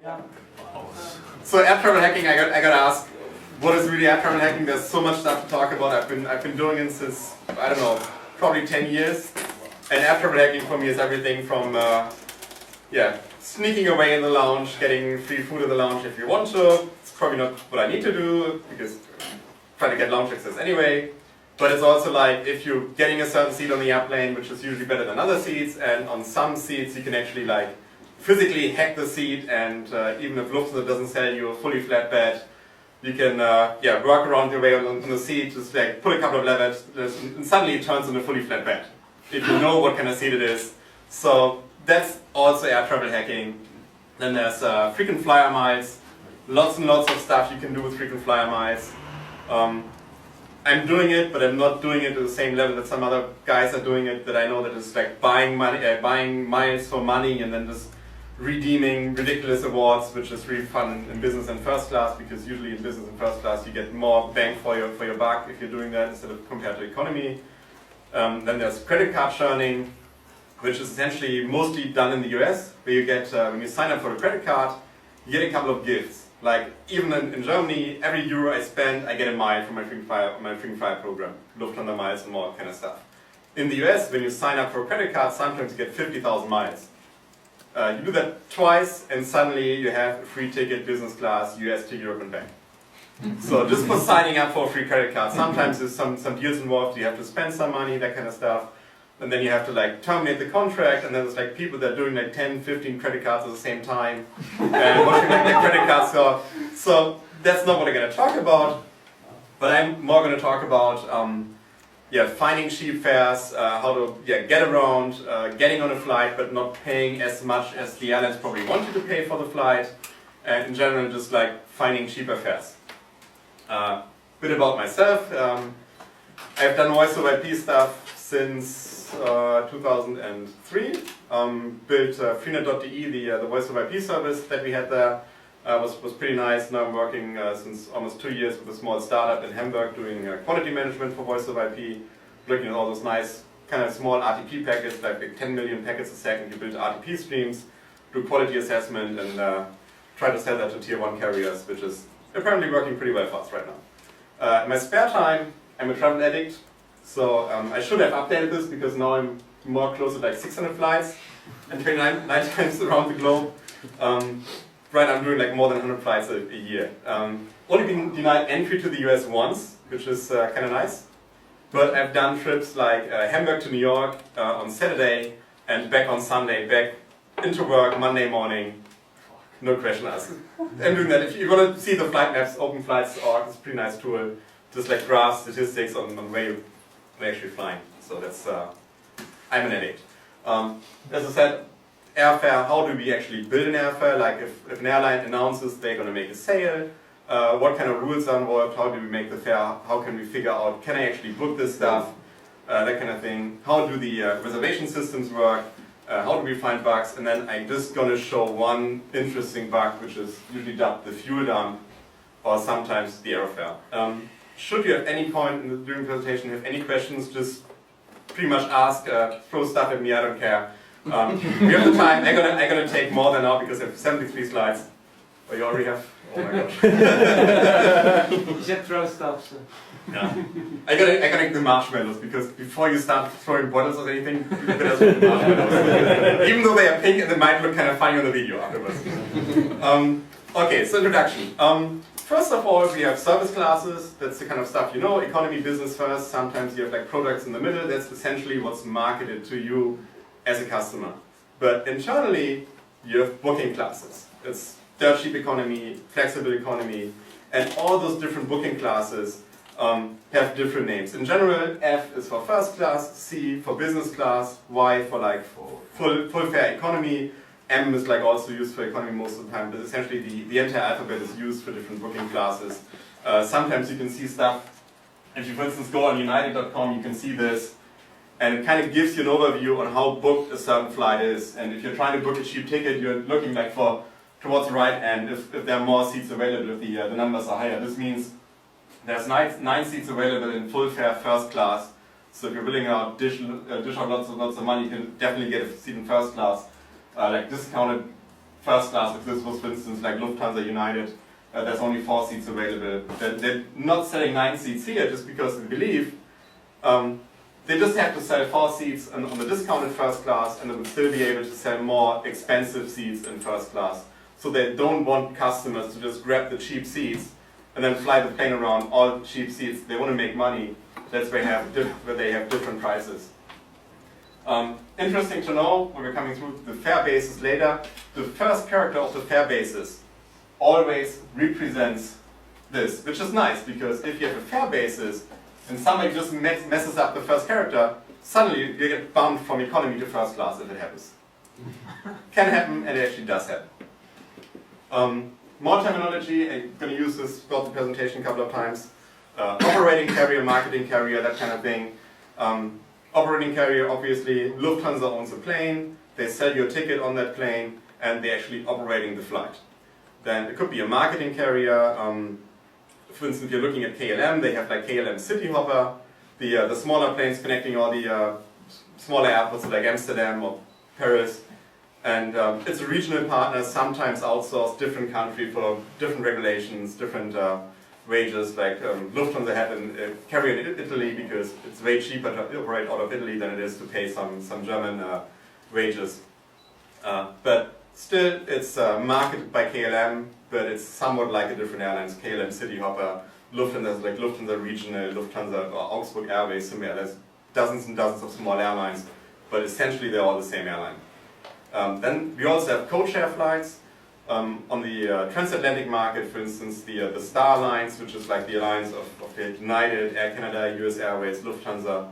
Yeah. So air travel hacking, I got asked, what is really air travel hacking? There's so much stuff to talk about. I've been doing it since, I don't know, probably 10 years. And air travel hacking for me is everything from sneaking away in the lounge, getting free food in the lounge if you want to. It's probably not what I need to do because I try to get lounge access anyway. But it's also like if you're getting a certain seat on the airplane, which is usually better than other seats, and on some seats you can actually like physically hack the seat, and even if Lufthansa doesn't sell you a fully flat bed, you can work around your way on the seat, just like pull a couple of levers, and suddenly it turns into a fully flat bed, if you know what kind of seat it is. So that's also air travel hacking. Then there's frequent flyer miles, lots and lots of stuff you can do with frequent flyer miles. I'm doing it, but I'm not doing it to the same level that some other guys are doing it, that I know that is like buying miles for money and then just redeeming ridiculous awards, which is really fun in business and first class, because usually in business and first class you get more bang for your buck if you're doing that instead of compared to economy. Then there's credit card churning, which is essentially mostly done in the US, where you get, when you sign up for a credit card, you get a couple of gifts. Like even in Germany, every euro I spend, I get a mile from my frequent flyer program, Lufthansa miles and more kind of stuff. In the US, when you sign up for a credit card, sometimes you get 50,000 miles. You do that twice, and suddenly you have a free ticket, business class, US to Europe and back. So just for signing up for a free credit card, sometimes there's some deals involved. You have to spend some money, that kind of stuff. And then you have to like terminate the contract, and then there's like people that are doing like 10, 15 credit cards at the same time, and watching like their credit cards go. So that's not what I'm going to talk about, but I'm more going to talk about finding cheap fares, how to get around, getting on a flight but not paying as much as the airlines probably want you to pay for the flight, and in general just like finding cheaper fares. Bit about myself. I've done voice over IP stuff since 2003, built freenet.de, the voice over IP service that we had there. Was pretty nice. Now I'm working since almost 2 years with a small startup in Hamburg doing quality management for voice over IP, looking at all those nice kind of small RTP packets, like 10 million packets a second. You build RTP streams, do quality assessment, and try to sell that to tier 1 carriers, which is apparently working pretty well for us right now. In my spare time, I'm a travel addict. So I should have updated this because now I'm more close to like 600 flights and 29 times around the globe. Right, I'm doing like more than 100 flights a year. Only been denied entry to the US once, which is kind of nice. But I've done trips like Hamburg to New York on Saturday and back on Sunday, back into work Monday morning. No question asked. I'm doing that. If you want to see the flight maps, openflights.org is a pretty nice tool. Just like graph statistics on where you're actually flying. So that's, I'm an addict. As I said, airfare, how do we actually build an airfare? Like if an airline announces they're going to make a sale, what kind of rules are involved, how do we make the fare, how can we figure out, can I actually book this stuff, that kind of thing. How do the reservation systems work, how do we find bugs, and then I'm just going to show one interesting bug, which is usually dubbed the fuel dump, or sometimes the airfare. Should you at any point during the presentation have any questions, just pretty much ask, throw stuff at me, I don't care. We have the time. I'm gonna take more than now because I have 73 slides. Oh, you already have? Oh my gosh. You should throw stuff. So. Yeah. I gotta the marshmallows because before you start throwing bottles or anything, you better throw the marshmallows. Even though they are pink and they might look kind of funny on the video afterwards. Okay, so introduction. First of all, we have service classes. That's the kind of stuff you know. Economy, business first. Sometimes you have like products in the middle. That's essentially what's marketed to you as a customer. But internally, you have booking classes. It's dirt cheap economy, flexible economy, and all those different booking classes have different names. In general, F is for first class, C for business class, Y for like full fare economy, M is like also used for economy most of the time, but essentially the entire alphabet is used for different booking classes. Sometimes you can see stuff, if you for instance go on united.com, you can see this, and it kind of gives you an overview on how booked a certain flight is. And if you're trying to book a cheap ticket, you're looking like towards the right end if there are more seats available, if the numbers are higher. This means there's 9 seats available in full fare first class. So if you're willing to dish out lots of money, you can definitely get a seat in first class. Like discounted first class, if this was for instance like Lufthansa United, there's only 4 seats available. They're not selling 9 seats here just because they believe they just have to sell 4 seats on the discounted first class, and they would still be able to sell more expensive seats in first class. So they don't want customers to just grab the cheap seats and then fly the plane around all cheap seats. They want to make money. That's where they have different prices. Interesting to know, when we're coming through the fare basis later, the first character of the fare basis always represents this, which is nice, because if you have a fare basis and somebody just messes up the first character, suddenly you get bumped from economy to first class if it happens. Can happen, and it actually does happen. More terminology, I'm going to use this throughout the presentation a couple of times. Operating carrier, marketing carrier, that kind of thing. Operating carrier, obviously, Lufthansa owns a plane, they sell you a ticket on that plane, and they're actually operating the flight. Then it could be a marketing carrier. For instance, if you're looking at KLM, they have like KLM City Hopper, the smaller planes connecting all the smaller airports like Amsterdam or Paris. And it's a regional partner, sometimes outsourced, different country for different regulations, different wages. Like Lufthansa had a carrier in Italy because it's way cheaper to operate out of Italy than it is to pay some German wages. But still, it's marketed by KLM, but it's somewhat like a different airlines. KLM City Hopper, Lufthansa is like Lufthansa Regional, Lufthansa or Augsburg Airways, similar. There's dozens and dozens of small airlines, but essentially they're all the same airline. Then we also have code-share flights. On the transatlantic market, for instance, the Star Alliance, which is like the alliance of the United, Air Canada, US Airways, Lufthansa,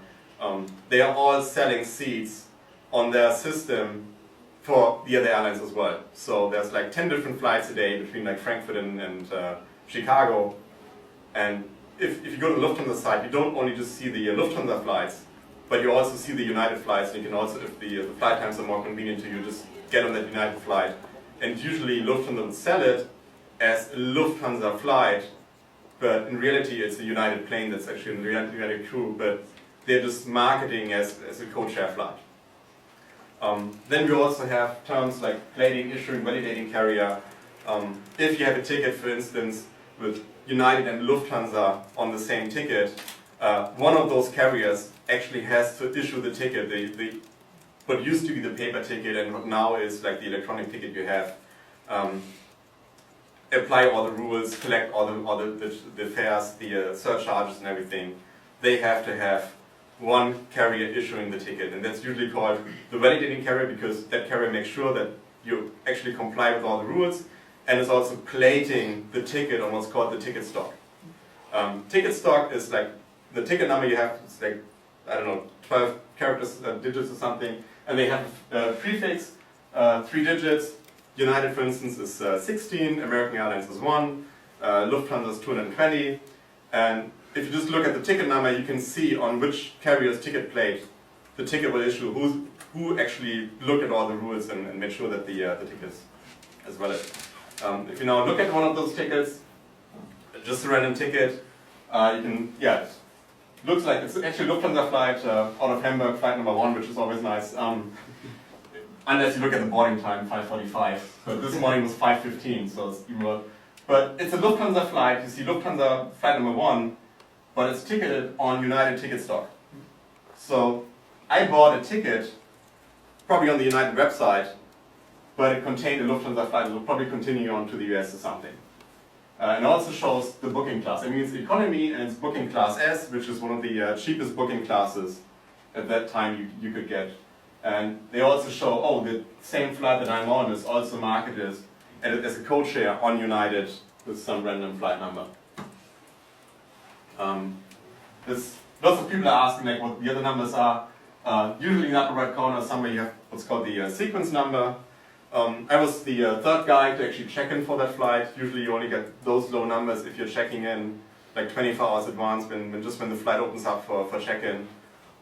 they are all selling seats on their system for the other airlines as well. So there's like 10 different flights a day between like Frankfurt and Chicago. And if you go to the Lufthansa site, you don't only just see the Lufthansa flights, but you also see the United flights. And you can also, if the flight times are more convenient to you, just get on that United flight. And usually Lufthansa will sell it as a Lufthansa flight, but in reality it's a United plane that's actually a United crew, but they're just marketing as a code-share flight. Then we also have terms like plating, issuing, validating carrier. If you have a ticket, for instance, with United and Lufthansa on the same ticket, one of those carriers actually has to issue the ticket. What used to be the paper ticket and what now is like the electronic ticket you have. Apply all the rules, collect all the fares, the surcharges and everything. They have to have one carrier issuing the ticket, and that's usually called the validating carrier because that carrier makes sure that you actually comply with all the rules, and is also plating the ticket on what's called the ticket stock. Ticket stock is like the ticket number you have, it's like, I don't know, 12 characters, digits or something, and they have a prefix, 3 digits. United, for instance, is 16, American Airlines is 1, Lufthansa is 220, and if you just look at the ticket number, you can see on which carrier's ticket plate the ticket will issue, who actually looked at all the rules and made sure that the ticket is valid. If you now look at one of those tickets, just a random ticket, you can, yeah, it looks like it's actually Lufthansa flight out of Hamburg, flight number 1, which is always nice. Unless you look at the boarding time, 5:45. So this morning was 5:15, so it's even more. But it's a Lufthansa flight. You see Lufthansa flight number 1, but it's ticketed on United ticket stock. So I bought a ticket, probably on the United website, but it contained a Lufthansa flight. It will probably continue on to the US or something. And also shows the booking class. I mean, it's economy and it's booking class S, which is one of the cheapest booking classes at that time you could get. And they also show, oh, the same flight that I'm on is also marketed as a code share on United with some random flight number. Lots of people are asking like what the other numbers are. Usually in the upper right corner somewhere you have what's called the sequence number. I was the third guy to actually check in for that flight. Usually you only get those low numbers if you're checking in like 24 hours advance when the flight opens up for check-in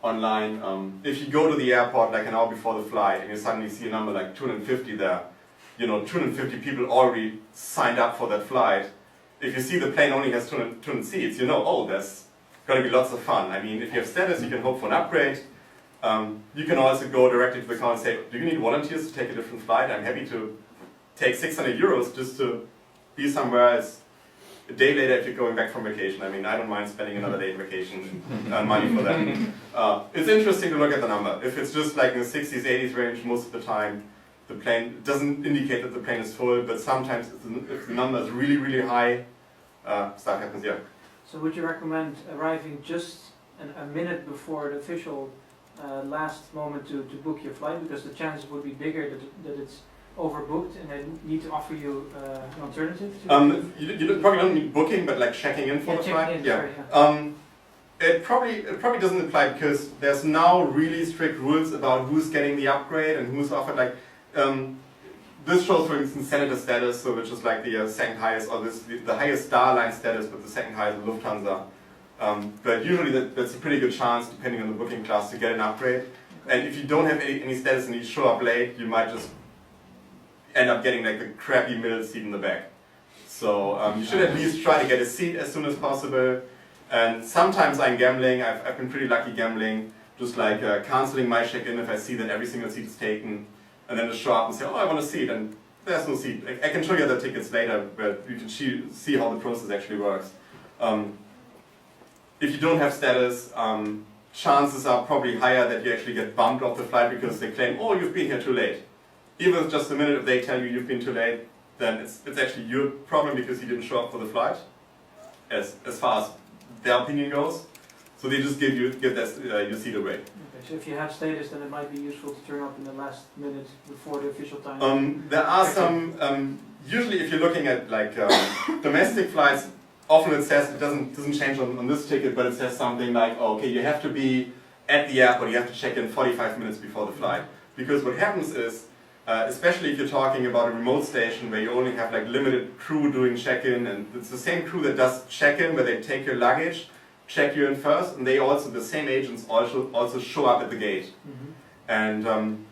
online. If you go to the airport like an hour before the flight and you suddenly see a number like 250 there, you know, 250 people already signed up for that flight. If you see the plane only has 200 seats, you know, oh, there's going to be lots of fun. I mean, if you have status, you can hope for an upgrade. You can also go directly to the counter and say, do you need volunteers to take a different flight? I'm happy to take 600 euros just to be somewhere is a day later if you're going back from vacation. I mean, I don't mind spending another day in vacation money for that. It's interesting to look at the number. If it's just like in the 60s, 80s range most of the time, the plane doesn't indicate that the plane is full, but sometimes if the number is really, really high, stuff happens, yeah. So would you recommend arriving just a minute before the official last moment to book your flight, because the chances would be bigger that it's overbooked and they need to offer you an alternative? You probably don't mean booking, but like checking in for the flight? Yeah. Sorry, It probably doesn't apply because there's now really strict rules about who's getting the upgrade and who's offered. Like this shows, for instance, senator status, so which is like the second highest, or the highest star line status, but the second highest with Lufthansa. But usually that's a pretty good chance, depending on the booking class, to get an upgrade. And if you don't have any status and you show up late, you might just end up getting like the crappy middle seat in the back. So you should at least try to get a seat as soon as possible. And sometimes I'm gambling. I've been pretty lucky gambling, just like canceling my check-in if I see that every single seat is taken, and then just show up and say, oh, I want a seat, and there's no seat. I can show you the tickets later, but you can see how the process actually works. If you don't have status, chances are probably higher that you actually get bumped off the flight because they claim, oh, you've been here too late. Even if just a minute if they tell you you've been too late, then it's actually your problem because you didn't show up for the flight, as far as their opinion goes. So they just give that your seat away. Okay, so if you have status, then it might be useful to turn up in the last minute before the official time. There are some, usually if you're looking at like domestic flights, often it says, it doesn't change on this ticket, but it says something like, oh, okay, you have to be at the airport, you have to check in 45 minutes before the flight. Because what happens is, especially if you're talking about a remote station where you only have like limited crew doing check-in, and it's the same crew that does check-in where they take your luggage, check you in first, and they also, the same agents also show up at the gate. Mm-hmm. And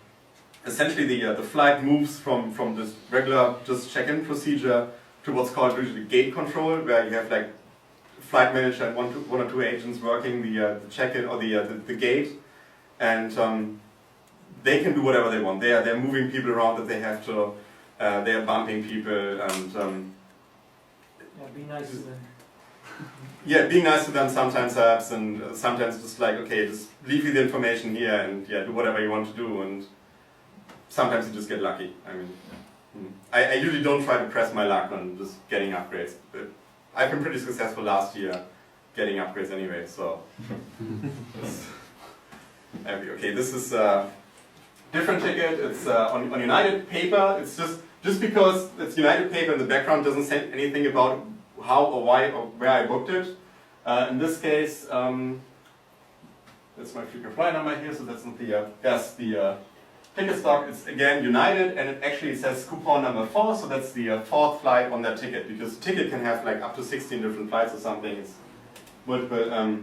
essentially the flight moves from this regular just check-in procedure to what's called usually gate control, where you have like flight manager and one or two agents working the check-in or the gate, and they can do whatever they want. They're moving people around that they have to. They're bumping people and. Yeah, be nice to them. Yeah, being nice to them sometimes helps, and sometimes just like, okay, just leave you the information here and yeah, do whatever you want to do, and sometimes you just get lucky. I mean, I usually don't try to press my luck on just getting upgrades, but I've been pretty successful last year getting upgrades anyway, so. Okay, this is a different ticket. It's on United paper. It's just because it's United paper in the background doesn't say anything about how or why or where I booked it. In this case, that's my frequent flyer number here, so that's not the ticket stock. It's again United, and it actually says coupon number 4, so that's the 4th flight on that ticket, because the ticket can have like up to 16 different flights or something. It's multiple.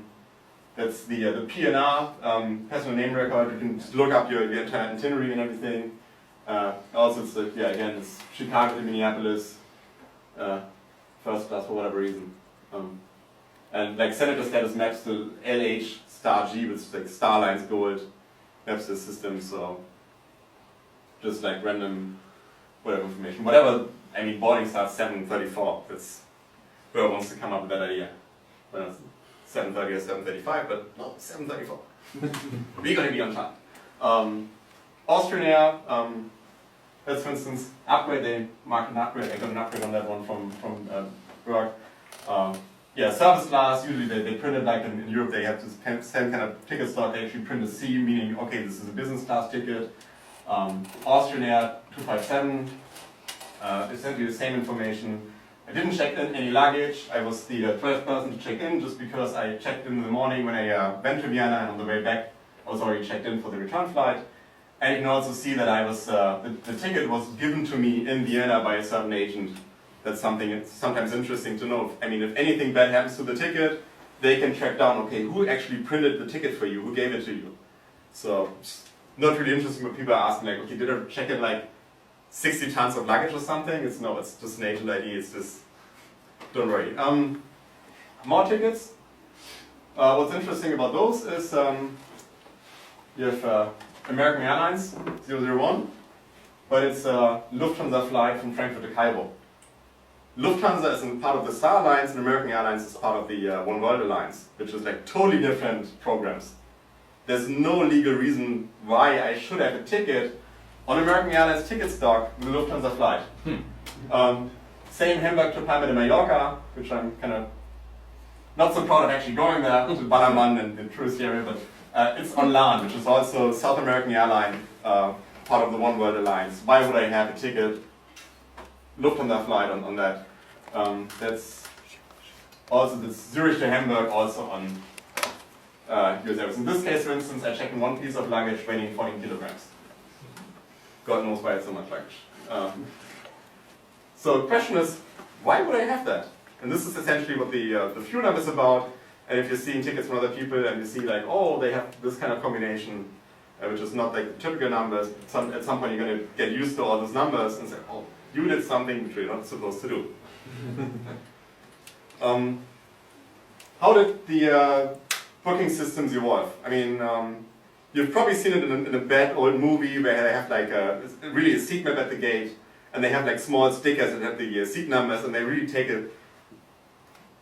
That's the PNR, personal name record. You can just look up your entire itinerary and everything. Also, it's again, it's Chicago to Minneapolis. First class for whatever reason. And like senator status maps to LH star G with like star lines gold maps the system, so just like random whatever information. Whatever, I mean boarding starts 7:34. That's whoever wants to come up with that idea. Well, it's 7:30 or 7:35, but no, 7:34. We're gonna be on time. Austrian Air, that's for instance upgrade, they marked an upgrade, I got an upgrade on that one from work. Yeah, service class, usually they print it like in Europe, they have this same kind of ticket stock, they actually print a C, meaning, okay, this is a business class ticket. Austrian Air 257, essentially the same information. I didn't check in any luggage, I was the 12th person to check in, just because I checked in the morning when I went to Vienna, and on the way back I was already checked in for the return flight. And you can also see that I was, the ticket was given to me in Vienna by a certain agent. That's something it's sometimes interesting to know. I mean, if anything bad happens to the ticket, they can track down, okay, who actually printed the ticket for you, who gave it to you. So, it's not really interesting when people are asking, like, okay, did I check in like 60 tons of luggage or something? It's just an agent ID, it's just, don't worry. More tickets. What's interesting about those is you have American Airlines 001. but it's a Lufthansa flight from Frankfurt to Cairo. Lufthansa is part of the Star Alliance, and American Airlines is part of the One World Alliance, which is like totally different programs. There's no legal reason why I should have a ticket on American Airlines ticket stock with a Lufthansa flight. Same Hamburg to Palma de Mallorca, which I'm kind of not so proud of actually going there, to Ballermann and the tourist area, but it's on LAN, which is also South American Airline, part of the One World Alliance. Why would I have a ticket, Lufthansa flight on that? That's also the Zurich to Hamburg, also on US Airways. In this case, for instance, I checked in one piece of luggage weighing 14 kilograms. God knows why it's so much luggage. So the question is, why would I have that? And this is essentially what the fuel number is about. And if you're seeing tickets from other people and you see like, oh, they have this kind of combination, which is not like the typical numbers, at some point you're going to get used to all those numbers and say, oh, you did something which you're not supposed to do. How did the booking systems evolve? I mean, you've probably seen it in a bad old movie where they have like really a seat map at the gate, and they have like small stickers that have the seat numbers, and they really take a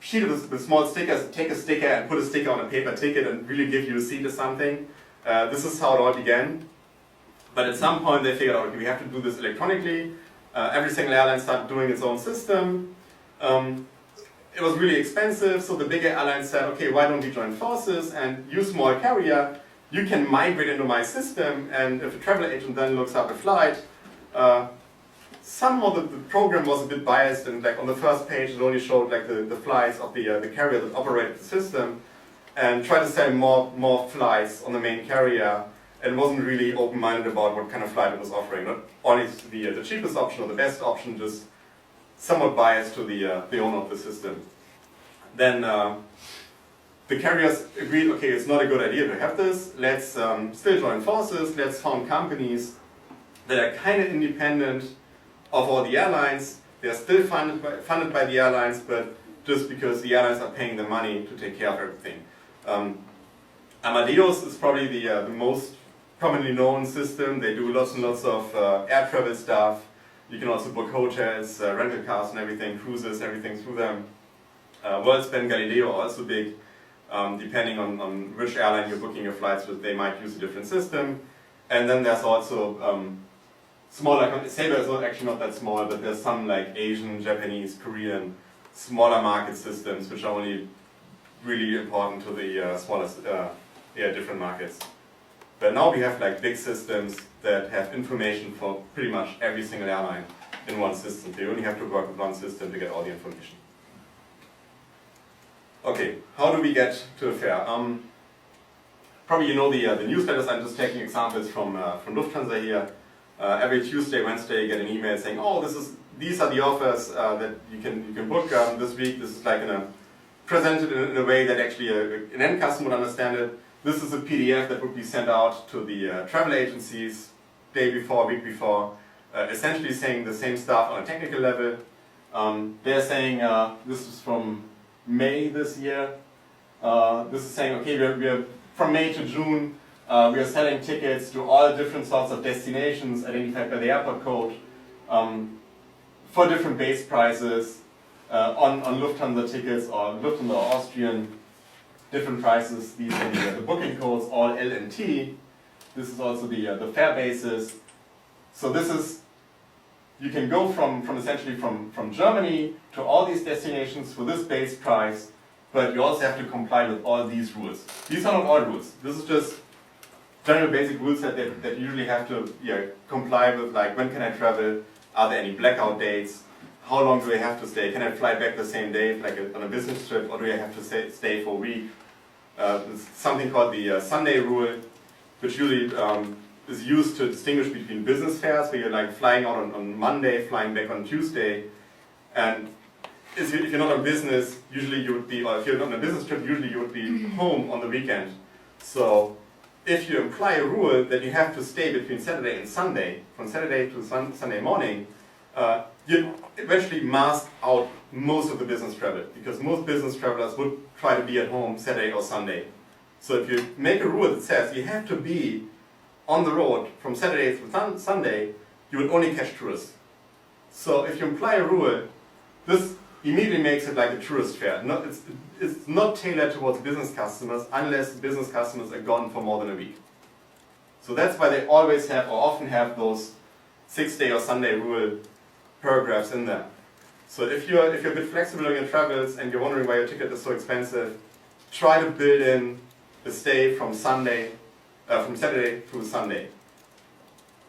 sheet of the small stickers, take a sticker and put a sticker on a paper ticket and really give you a seat or something. This is how it all began. But at some point they figured out, okay, we have to do this electronically. Every single airline started doing its own system. It was really expensive, so the bigger airlines said, okay, why don't we join forces and use small carrier? You can migrate into my system, and if a travel agent then looks up a flight, somehow the program was a bit biased, and like on the first page it only showed like the flights of the carrier that operated the system, and tried to sell more flights on the main carrier, and wasn't really open-minded about what kind of flight it was offering. Not only the cheapest option or the best option, just somewhat biased to the owner of the system. Then the carriers agreed, okay, it's not a good idea to have this, let's still join forces, let's found companies that are kind of independent of all the airlines. They're still funded by the airlines, but just because the airlines are paying the money to take care of everything. Amadeus is probably the most commonly known system. They do lots and lots of air travel stuff. You can also book hotels, rental cars and everything, cruises, everything through them. WorldSpan, Galileo are also big. Depending on which airline you're booking your flights with, they might use a different system. And then there's also smaller, Sabre is actually not that small, but there's some like Asian, Japanese, Korean, smaller market systems which are only really important to the smallest, different markets. But now we have like big systems that have information for pretty much every single airline in one system. So you only have to work with one system to get all the information. Okay, how do we get to a fare? Probably you know the newsletters. I'm just taking examples from Lufthansa here. Every Tuesday, Wednesday, you get an email saying, "Oh, these are the offers that you can book this week." This is like presented in a way that actually an end customer would understand it. This is a PDF that would be sent out to the travel agencies day before, week before, essentially saying the same stuff on a technical level. They're saying this is from May this year. This is saying, okay, we're from May to June. We are selling tickets to all different sorts of destinations identified by the airport code for different base prices on Lufthansa tickets or Lufthansa or Austrian, different prices. These are the booking codes, all L and T. This is also the fare basis. So this is, you can go from essentially from Germany to all these destinations for this base price, but you also have to comply with all these rules. These are not all rules. This is just general basic rules that you usually have to comply with, like when can I travel, are there any blackout dates, how long do I have to stay, can I fly back the same day like on a business trip, or do I have to stay for a week? There's something called the Sunday rule, which usually is used to distinguish between business fares, where you're like flying out on Monday, flying back on Tuesday, and if you're not on business, usually you would be, or if you're not on a business trip, usually you would be home on the weekend. So if you imply a rule that you have to stay between Saturday and Sunday, from Saturday to Sunday morning, you eventually mask out most of the business travel, because most business travelers would try to be at home Saturday or Sunday. So if you make a rule that says you have to be on the road from Saturday to Sunday, you would only catch tourists. So if you apply a rule, this immediately makes it like a tourist fare. It's not tailored towards business customers unless business customers are gone for more than a week. So that's why they always have, or often have, those 6-day or Sunday rule paragraphs in there. So if you're a bit flexible in your travels and you're wondering why your ticket is so expensive, try to build in a stay from Saturday to Sunday.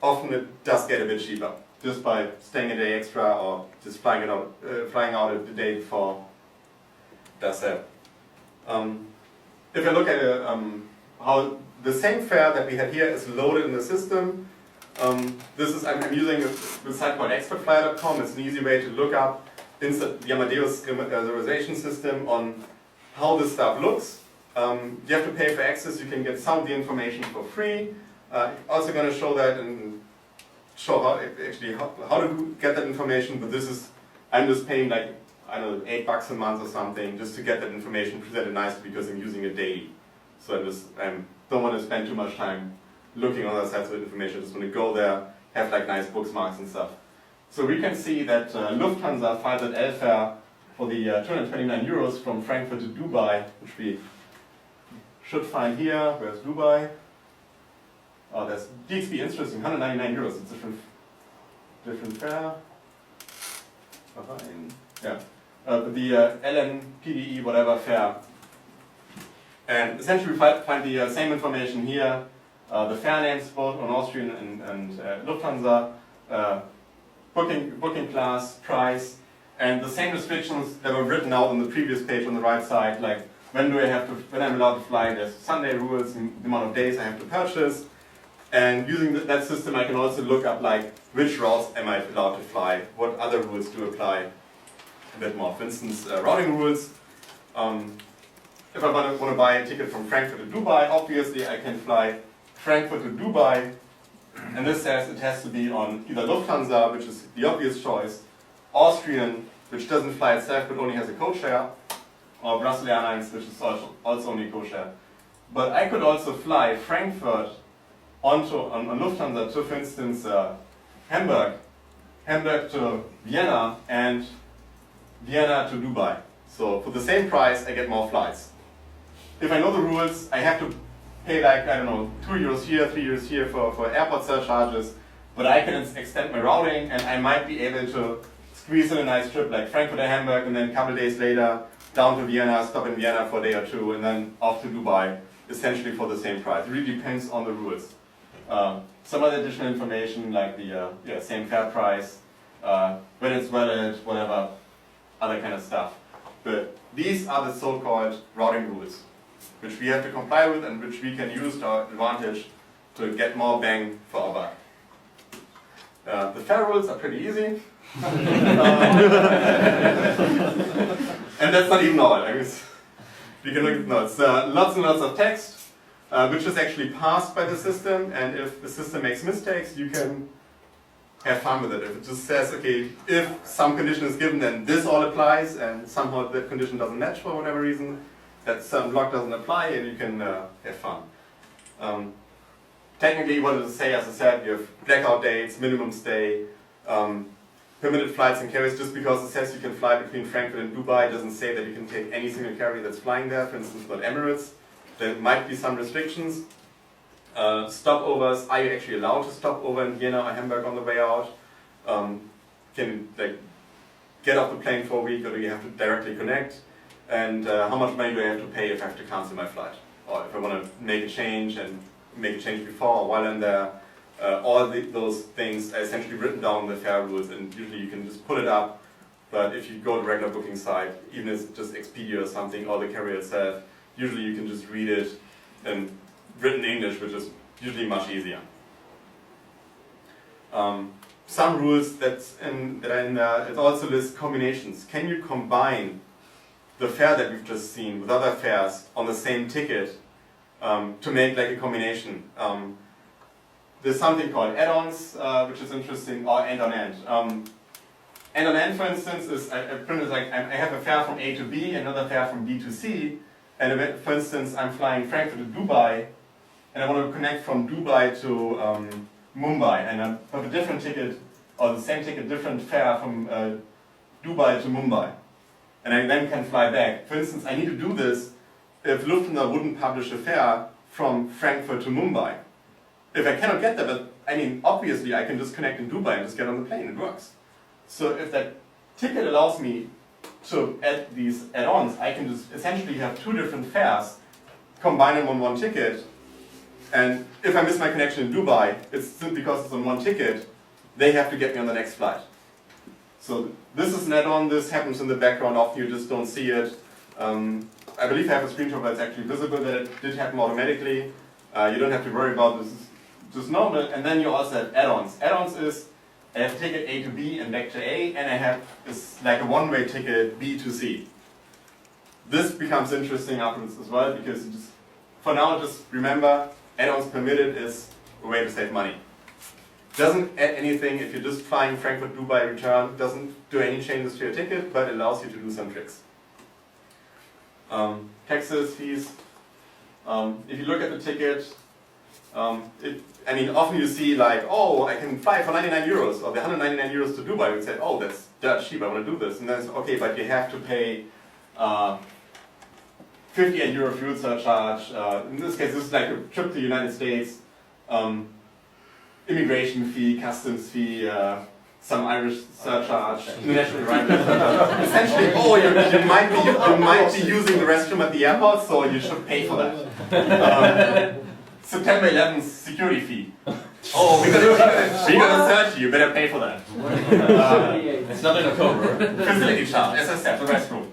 Often it does get a bit cheaper, just by staying a day extra or just flying out the day before. Does that. If I look at how the same fare that we had here is loaded in the system, I'm using a site called expertflyer.com. It's an easy way to look up inside the Amadeus reservation system on how this stuff looks. You have to pay for access. You can get some of the information for free. Also going to show that and show how to get that information. But I'm just paying like, I don't know, $8 a month or something just to get that information presented nicely because I'm using it daily. So I don't want to spend too much time looking on other sites of information. I just want to go there, have like nice bookmarks and stuff. So we can see that Lufthansa filed an airfare for the 229 euros from Frankfurt to Dubai, which we should find here. Where's Dubai? Oh, that's DXB interesting, 199 euros. It's different fare. Fine. Yeah. The LNPDE whatever fare. And essentially we find the same information here. The fare names both on Austrian and Lufthansa, booking class, price, and the same restrictions that were written out on the previous page on the right side, like when I'm allowed to fly, there's Sunday rules, the amount of days I have to purchase. And using that system I can also look up like which routes am I allowed to fly, what other rules do apply a bit more. For instance, routing rules. If I want to buy a ticket from Frankfurt to Dubai, obviously I can fly Frankfurt to Dubai, and this says it has to be on either Lufthansa, which is the obvious choice, Austrian, which doesn't fly itself but only has a code-share, or Brussels Airlines, which is also only a code-share. But I could also fly Frankfurt on Lufthansa to, for instance, Hamburg to Vienna, and Vienna to Dubai. So for the same price, I get more flights. If I know the rules, I have to pay like, I don't know, 2 euros here, 3 euros here for airport surcharges, but I can extend my routing and I might be able to squeeze in a nice trip like Frankfurt to Hamburg and then a couple of days later down to Vienna, stop in Vienna for a day or two and then off to Dubai, essentially for the same price. It really depends on the rules. Some other additional information like the same fare price, when it's valid, whatever, other kind of stuff. But these are the so-called routing rules, which we have to comply with and which we can use to our advantage to get more bang for our buck. The fare rules are pretty easy. And that's not even all. I guess we can look at notes. Lots and lots of text, which is actually passed by the system, and if the system makes mistakes, you can have fun with it. If it just says, okay, if some condition is given, then this all applies, and somehow that condition doesn't match for whatever reason, that certain block doesn't apply, and you can have fun. Technically, what does it say? As I said, you have blackout dates, minimum stay, permitted flights and carriers. Just because it says you can fly between Frankfurt and Dubai doesn't say that you can take any single carrier that's flying there, for instance, not Emirates. There might be some restrictions. Stopovers, are you actually allowed to stop over in Vienna or Hamburg on the way out? Can you get off the plane for a week, or do you have to directly connect? And how much money do I have to pay if I have to cancel my flight? Or if I want to make a change and make a change before or while I'm there. All those things are essentially written down in the fare rules, and usually you can just pull it up. But if you go to a regular booking site, even if it's just Expedia or something, or the carrier itself, usually you can just read it in written English, which is usually much easier. Some rules it also lists combinations. Can you combine the fare that we've just seen with other fares on the same ticket to make like a combination? There's something called add-ons, which is interesting, or end-on-end. End-on-end, for instance, is I have a fare from A to B, another fare from B to C, and for instance, I'm flying Frankfurt to Dubai, and I want to connect from Dubai to Mumbai and I have a different ticket, or the same ticket, different fare from Dubai to Mumbai, and I then can fly back. For instance, I need to do this if Lufthansa wouldn't publish a fare from Frankfurt to Mumbai. If I cannot get that, but I mean, obviously I can just connect in Dubai and just get on the plane, it works. So if that ticket allows me to add these add-ons, I can just essentially have two different fares, combine them on one ticket, and if I miss my connection in Dubai, it's simply because it's on one ticket, they have to get me on the next flight. So this is an add-on, this happens in the background, often you just don't see it. I believe I have a screenshot where it's actually visible that it did happen automatically. You don't have to worry about this, it's just normal. And then you also have add-ons. Add-ons is, I have ticket A to B and back to A, and I have this like a one-way ticket B to C. This becomes interesting afterwards as well, because you just, for now, just remember, add-ons permitted is a way to save money. Doesn't add anything if you're just flying Frankfurt, Dubai, return, doesn't do any changes to your ticket, but allows you to do some tricks. Taxes, fees. If you look at the ticket, I mean, often you see like, oh, I can fly for 99 euros, or the 199 euros to Dubai. You say, oh, that's dirt cheap, I want to do this. And then it's, okay, but you have to pay 58 euro fuel surcharge. In this case, this is like a trip to the United States. Immigration fee, customs fee, some Irish surcharge, international arrival surcharge. Essentially, oh, you might be using the restroom at the airport, so you should pay for that. September 11th security fee. Oh, we're gonna search you. You better pay for that. It's not in October. Facility charge, as I said, the restroom.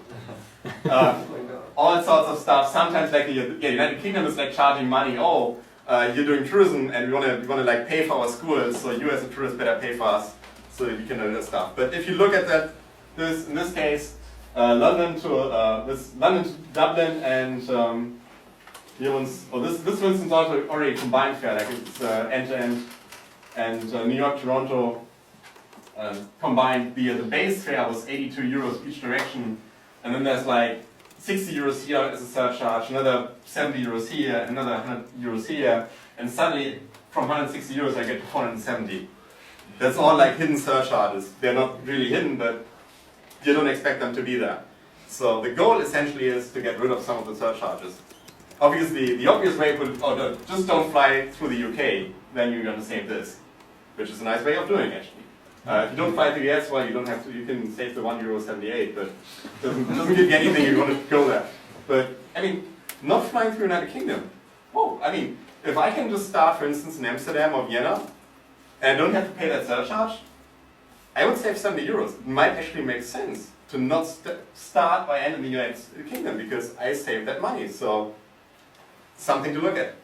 All sorts of stuff. Sometimes, like the United Kingdom is like charging money. Oh, you're doing tourism, and we wanna like pay for our schools. So you as a tourist better pay for us, so that you can do this stuff. But if you look at that, in this case, London to Dublin, and here one's, this for instance also already combined fare, like it's end-to-end, and New York, Toronto combined. The base fare was 82 euros each direction, and then there's like 60 euros here as a surcharge, another 70 euros here, another 100 euros here, and suddenly from 160 euros I get to 470. That's all like hidden surcharges. They're not really hidden, but you don't expect them to be there. So the goal essentially is to get rid of some of the surcharges. Obviously, the obvious way would, just don't fly through the UK, then you're going to save this, which is a nice way of doing it, actually. If you don't fly to the US, well, you don't have to. You can save the €1.78, but it doesn't give you anything if you want to go there. But I mean, not flying through the United Kingdom. Whoa! I mean, if I can just start, for instance, in Amsterdam or Vienna, and I don't have to pay that surcharge, I would save 70 euros. It might actually make sense to not start by end in the United Kingdom because I save that money. So something to look at.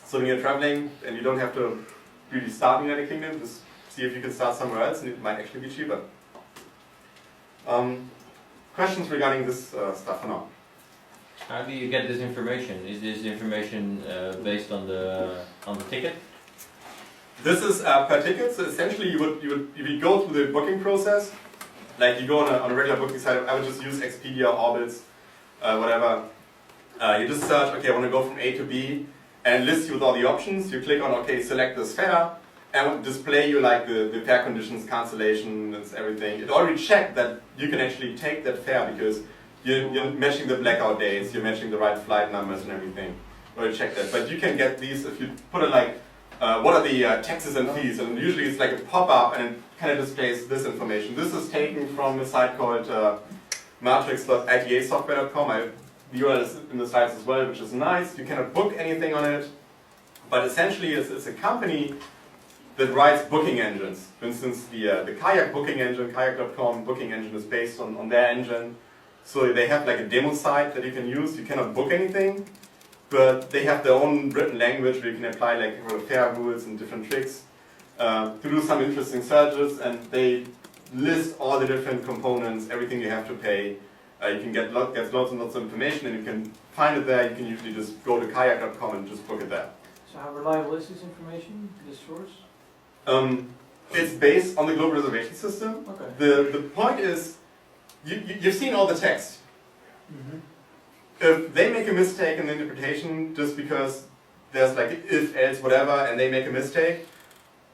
So when you're traveling and you don't have to really start in the United Kingdom, just see if you can start somewhere else, and it might actually be cheaper. Questions regarding this stuff or not? How do you get this information? Is this information based on the ticket? This is per ticket. So essentially, you would go through the booking process. Like you go on a regular booking site. I would just use Expedia, Orbitz, whatever. You just search. Okay, I want to go from A to B, and list you with all the options. You click on OK, select this fare. And it will display you like the fare conditions, cancellation, and everything. It already checked that you can actually take that fare because you're matching the blackout days, you're matching the right flight numbers and everything. Already checked that. But you can get these if you put it like, what are the taxes and fees? And usually it's like a pop-up and it kind of displays this information. This is taken from a site called matrix.itasoftware.com. The URL is in the slides as well, which is nice. You cannot book anything on it. But essentially it's a company that writes booking engines. For instance, the kayak booking engine, kayak.com booking engine is based on their engine. So they have like a demo site that you can use. You cannot book anything, but they have their own written language where you can apply like fare rules and different tricks to do some interesting searches, and they list all the different components, everything you have to pay. You can get lots and lots of information, and you can find it there. You can usually just go to kayak.com and just book it there. So how reliable is this information, this source? It's based on the global reservation system. Okay. The point is, you've seen all the text. Mm-hmm. If they make a mistake in the interpretation just because there's like if, else, whatever, and they make a mistake,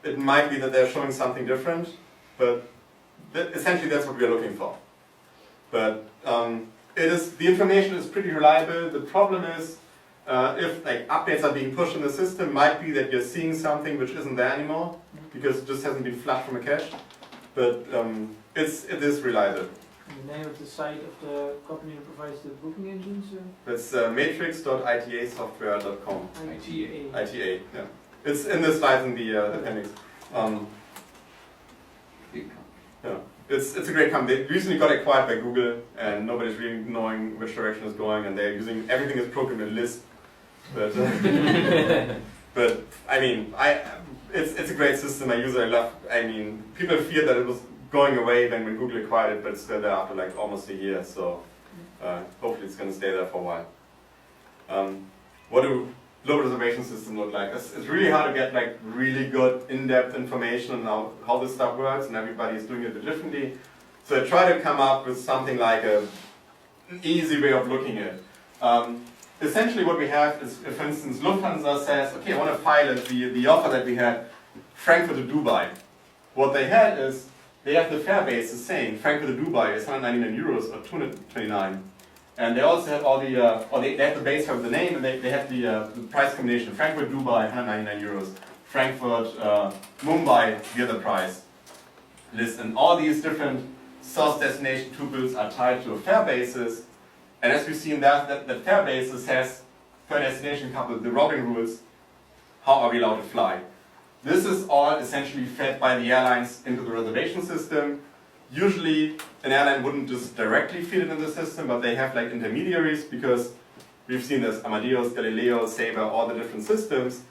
it might be that they're showing something different, but essentially that's what we're looking for. But the information is pretty reliable. The problem is, if like updates are being pushed in the system, might be that you're seeing something which isn't there anymore because it just hasn't been flushed from a cache. But it is reliable. The name of the site of the company that provides the booking engines? That's matrix.itasoftware.com. ITA. ITA, yeah. It's in the slides in the appendix. Yeah. It's a great company. They recently got acquired by Google, and nobody's really knowing which direction it's going, and they're using everything is programmed in Lisp. But, but I mean, it's a great system. I use it. I love. I mean, people fear that it was going away when Google acquired it, but it's still there after like almost a year. So hopefully it's going to stay there for a while. What do low reservation systems look like? It's really hard to get like really good in-depth information on how this stuff works, and everybody is doing it differently. So I try to come up with something like an easy way of looking at it. Essentially what we have is, if, for instance, Lufthansa says, okay, I want to pilot the offer that we had, Frankfurt to Dubai. What they had is, they have the fare basis saying Frankfurt to Dubai is 199 euros or 229. And they also have all the, they have the base fare with the name, and they have the price combination. Frankfurt, Dubai, 199 euros. Frankfurt, Mumbai, the other price list. And all these different source destination tuples are tied to a fare basis. And as we've seen, that fare basis has, per destination coupled, the routing rules. How are we allowed to fly? This is all essentially fed by the airlines into the reservation system. Usually, an airline wouldn't just directly feed it in the system, but they have like intermediaries, because we've seen this Amadeus, Galileo, Sabre, all the different systems.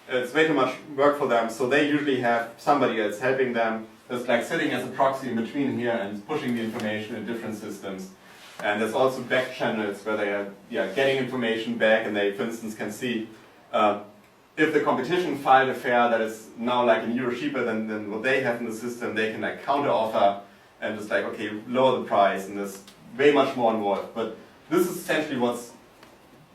It's way too much work for them, so they usually have somebody else helping them, that's like sitting as a proxy in between here and pushing the information in different systems. And there's also back channels where they are getting information back, and they, for instance, can see if the competition filed a fare that is now like €1 cheaper than what they have in the system, they can like counter offer and just like, okay, lower the price, and there's way much more involved. But this is essentially what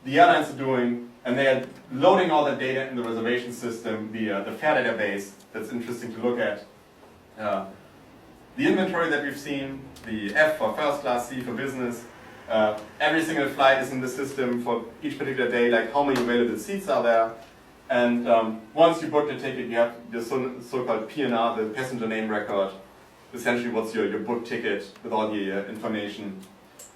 the airlines are doing, and they are loading all the data in the reservation system, the fare database. That's interesting to look at. The inventory that we've seen, the F for first class, C for business, every single flight is in the system for each particular day, like how many available seats are there. And once you book the ticket, you have the so-called PNR, the passenger name record. Essentially, what's your book ticket with all the information.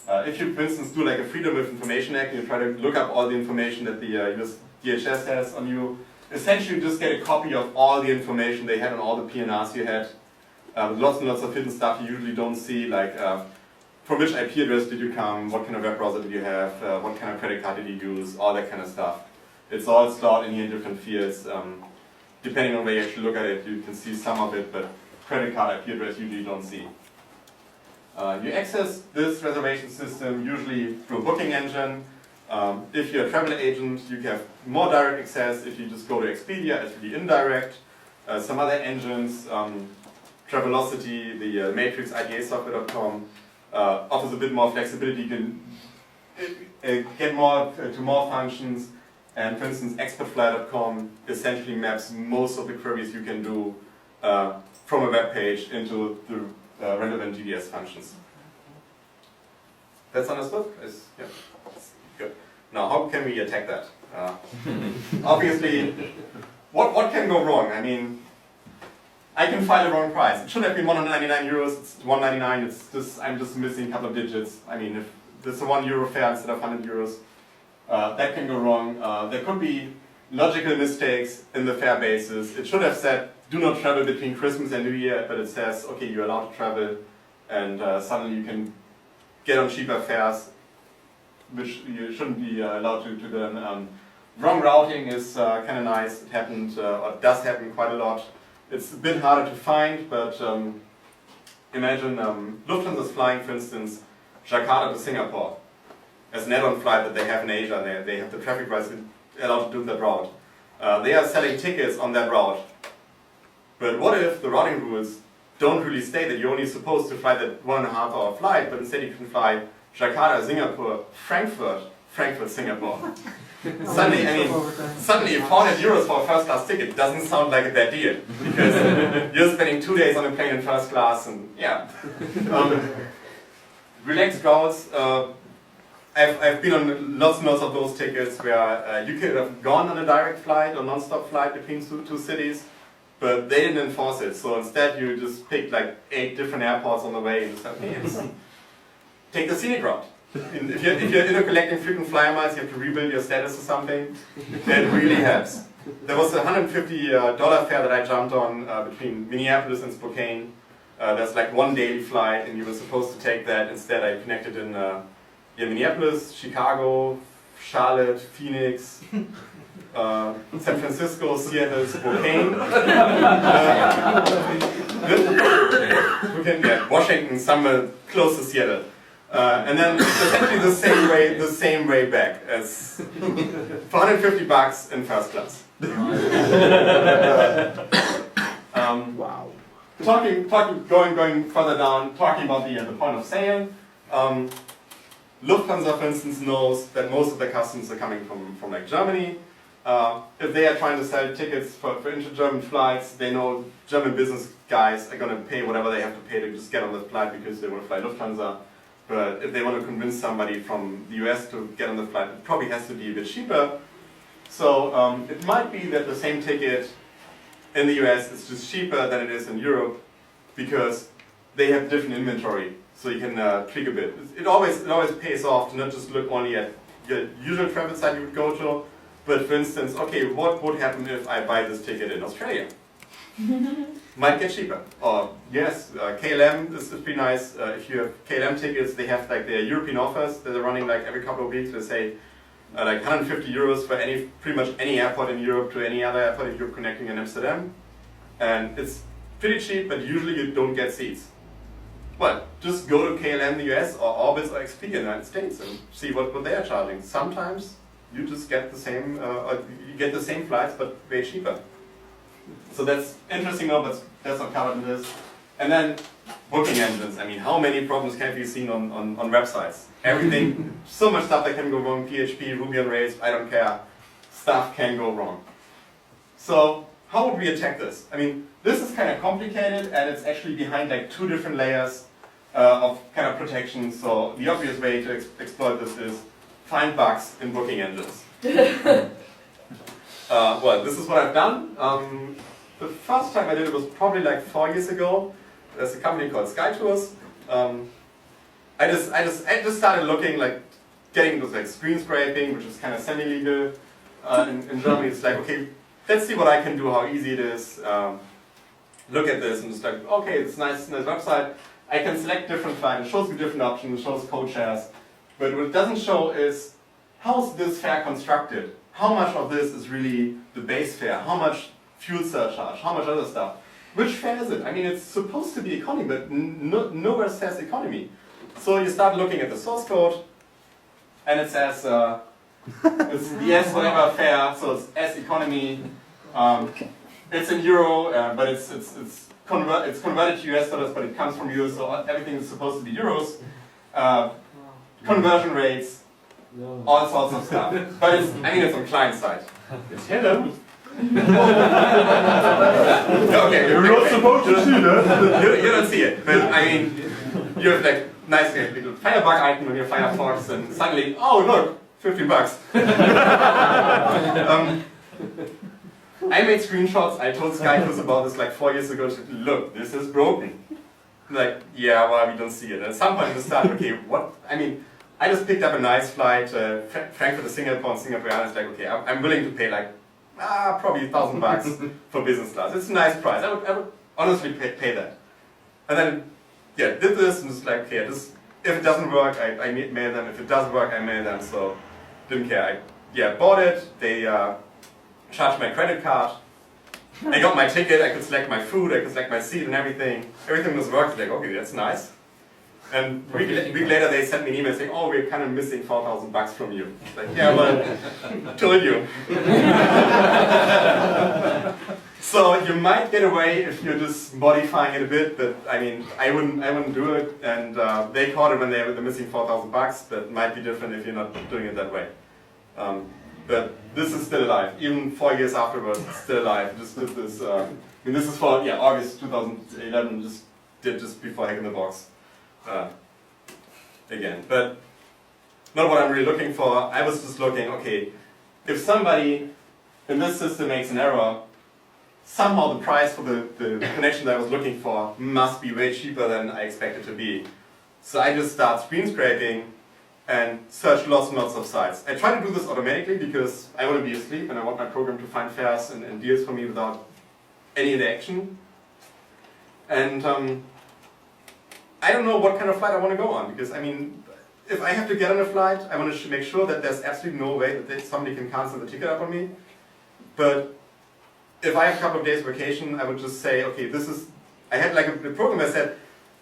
If you, for instance, do like a Freedom of Information Act, and you try to look up all the information that the US DHS has on you, essentially you just get a copy of all the information they had on all the PNRs you had. Lots and lots of hidden stuff you usually don't see, like from which IP address did you come, what kind of web browser did you have, what kind of credit card did you use, all that kind of stuff. It's all stored in here in different fields. Depending on where you actually look at it, you can see some of it, but credit card IP address usually you don't see. You access this reservation system usually through a booking engine. If you're a travel agent, you have more direct access. If you just go to Expedia, it's really indirect. Some other engines, Travelocity, the Matrix, itasoftware.com, offers a bit more flexibility. You can get more to more functions. And for instance, expertfly.com essentially maps most of the queries you can do from a web page into the relevant GDS functions. That's understood? Yeah. Good. Now, how can we attack that? Obviously, what can go wrong? I mean, I can file the wrong price. It should have been 199 euros. It's 199. It's just I'm just missing a couple of digits. I mean, if there's a €1 fare instead of 100 euros. That can go wrong. There could be logical mistakes in the fare basis. It should have said, do not travel between Christmas and New Year, but it says, okay, you're allowed to travel, and suddenly you can get on cheaper fares, which you shouldn't be allowed to do. Wrong routing is kind of nice. It happened, or it does happen quite a lot. It's a bit harder to find, but imagine Lufthansa is flying, for instance, Jakarta to Singapore as an add-on flight that they have in Asia, and they have the traffic rights allowed to do that route. They are selling tickets on that route. But what if the routing rules don't really state that you're only supposed to fly that 1.5 hour flight, but instead you can fly Jakarta, Singapore, Frankfurt, Frankfurt, Singapore. Suddenly, I mean, suddenly 400 euros for a first class ticket doesn't sound like a bad deal, because you're spending 2 days on a plane in first class, and yeah. Relaxed goals. I've been on lots and lots of those tickets where you could have gone on a direct flight or non-stop flight between two cities, but they didn't enforce it. So instead you just picked like 8 different airports on the way and just said, hey, take the scenic route. If you're intercollecting frequent flyer miles, you have to rebuild your status or something. That really helps. There was a $150 fare that I jumped on between Minneapolis and Spokane. There's like 1 daily flight, and you were supposed to take that. Instead, I connected in Minneapolis, Chicago, Charlotte, Phoenix, San Francisco, Seattle, Spokane. Washington, somewhere close to Seattle. And then essentially the same way back as for $150 in first class. Wow. Going further down, talking about the point of sale. Lufthansa, for instance, knows that most of their customers are coming from like Germany. If they are trying to sell tickets for inter-German flights, they know German business guys are going to pay whatever they have to pay to just get on the flight because they want to fly Lufthansa. But if they want to convince somebody from the US to get on the flight, it probably has to be a bit cheaper. So it might be that the same ticket in the US is just cheaper than it is in Europe because they have different inventory. So you can tweak a bit. It always pays off to not just look only at your usual travel site you would go to, but for instance, okay, what would happen if I buy this ticket in Australia? Might get cheaper. Or yes, KLM is pretty nice. If you have KLM tickets, they have like their European offers that are running like every couple of weeks. They say like 150 euros for pretty much any airport in Europe to any other airport if you're connecting in Amsterdam, and it's pretty cheap. But usually you don't get seats. Well, just go to KLM in the US or Orbitz or XP in the United States and see what they are charging. Sometimes you just get the same, you get the same flights but way cheaper. So that's interesting, but that's not covered in this. And then booking engines. I mean, how many problems can be seen on websites? Everything, so much stuff that can go wrong. PHP, Ruby on Rails, I don't care. Stuff can go wrong. So how would we attack this? I mean, this is kind of complicated, and it's actually behind like 2 different layers of kind of protection. So the obvious way to exploit this is find bugs in booking engines. Well, this is what I've done. The first time I did it was probably like 4 years ago. There's a company called SkyTours. I just started looking, like getting those like screen scraping, which is kind of semi-legal. In Germany, it's like, okay, let's see what I can do, how easy it is. Look at this, and it's like, okay, it's nice website. I can select different flights. It shows me different options. It shows code shares. But what it doesn't show is how's this fare constructed. How much of this is really the base fare? How much fuel surcharge? How much other stuff? Which fare is it? I mean, it's supposed to be economy, but nowhere says economy. So you start looking at the source code, and it says it's the S whatever fare, so it's S economy. It's in euro, but it's converted to US dollars, but it comes from euros, so everything is supposed to be euros. Conversion rates, all sorts of stuff. But it's on client side. It's hello. Okay, You're not supposed to see that. You don't see it, but I mean, you have like nice little Firebug icon on your Firefox, and suddenly, oh look, $50. I made screenshots. I told SkyTours about this like 4 years ago. Said, look, this is broken. Like, yeah, well, we don't see it. And at some point, we started. Okay, what? I mean, I just picked up a nice flight, Frankfurt to Singapore, and Singapore Airlines. Like, okay, I'm willing to pay like probably $1,000 for business class. It's a nice price. I would honestly pay that. And then, yeah, did this and it's like, okay, if it doesn't work, I mail them. If it does work, I mail them. So didn't care. I bought it. They charged my credit card. I got my ticket. I could select my food. I could select my seat and everything. Everything was working. Like, okay, that's nice. And a week later, they sent me an email saying, "Oh, we're kind of missing $4,000 from you." Like, yeah, well, told you. So you might get away if you're just modifying it a bit, but I mean, I wouldn't do it. And they caught it when they were missing $4,000. That might be different if you're not doing it that way. But this is still alive. Even 4 years afterwards, it's still alive. Just did this. I mean, this is for August 2011. Just before Hack in the Box. Again, but not what I'm really looking for. I was just looking. Okay, if somebody in this system makes an error, somehow the price for the connection that I was looking for must be way cheaper than I expected to be. So I just start screen scraping and search lots and lots of sites. I try to do this automatically because I want to be asleep and I want my program to find fares and deals for me without any interaction. And I don't know what kind of flight I want to go on, because I mean, if I have to get on a flight, I want to make sure that there's absolutely no way that somebody can cancel the ticket up on me. But if I have a couple of days vacation, I would just say, okay, I had like a program that said,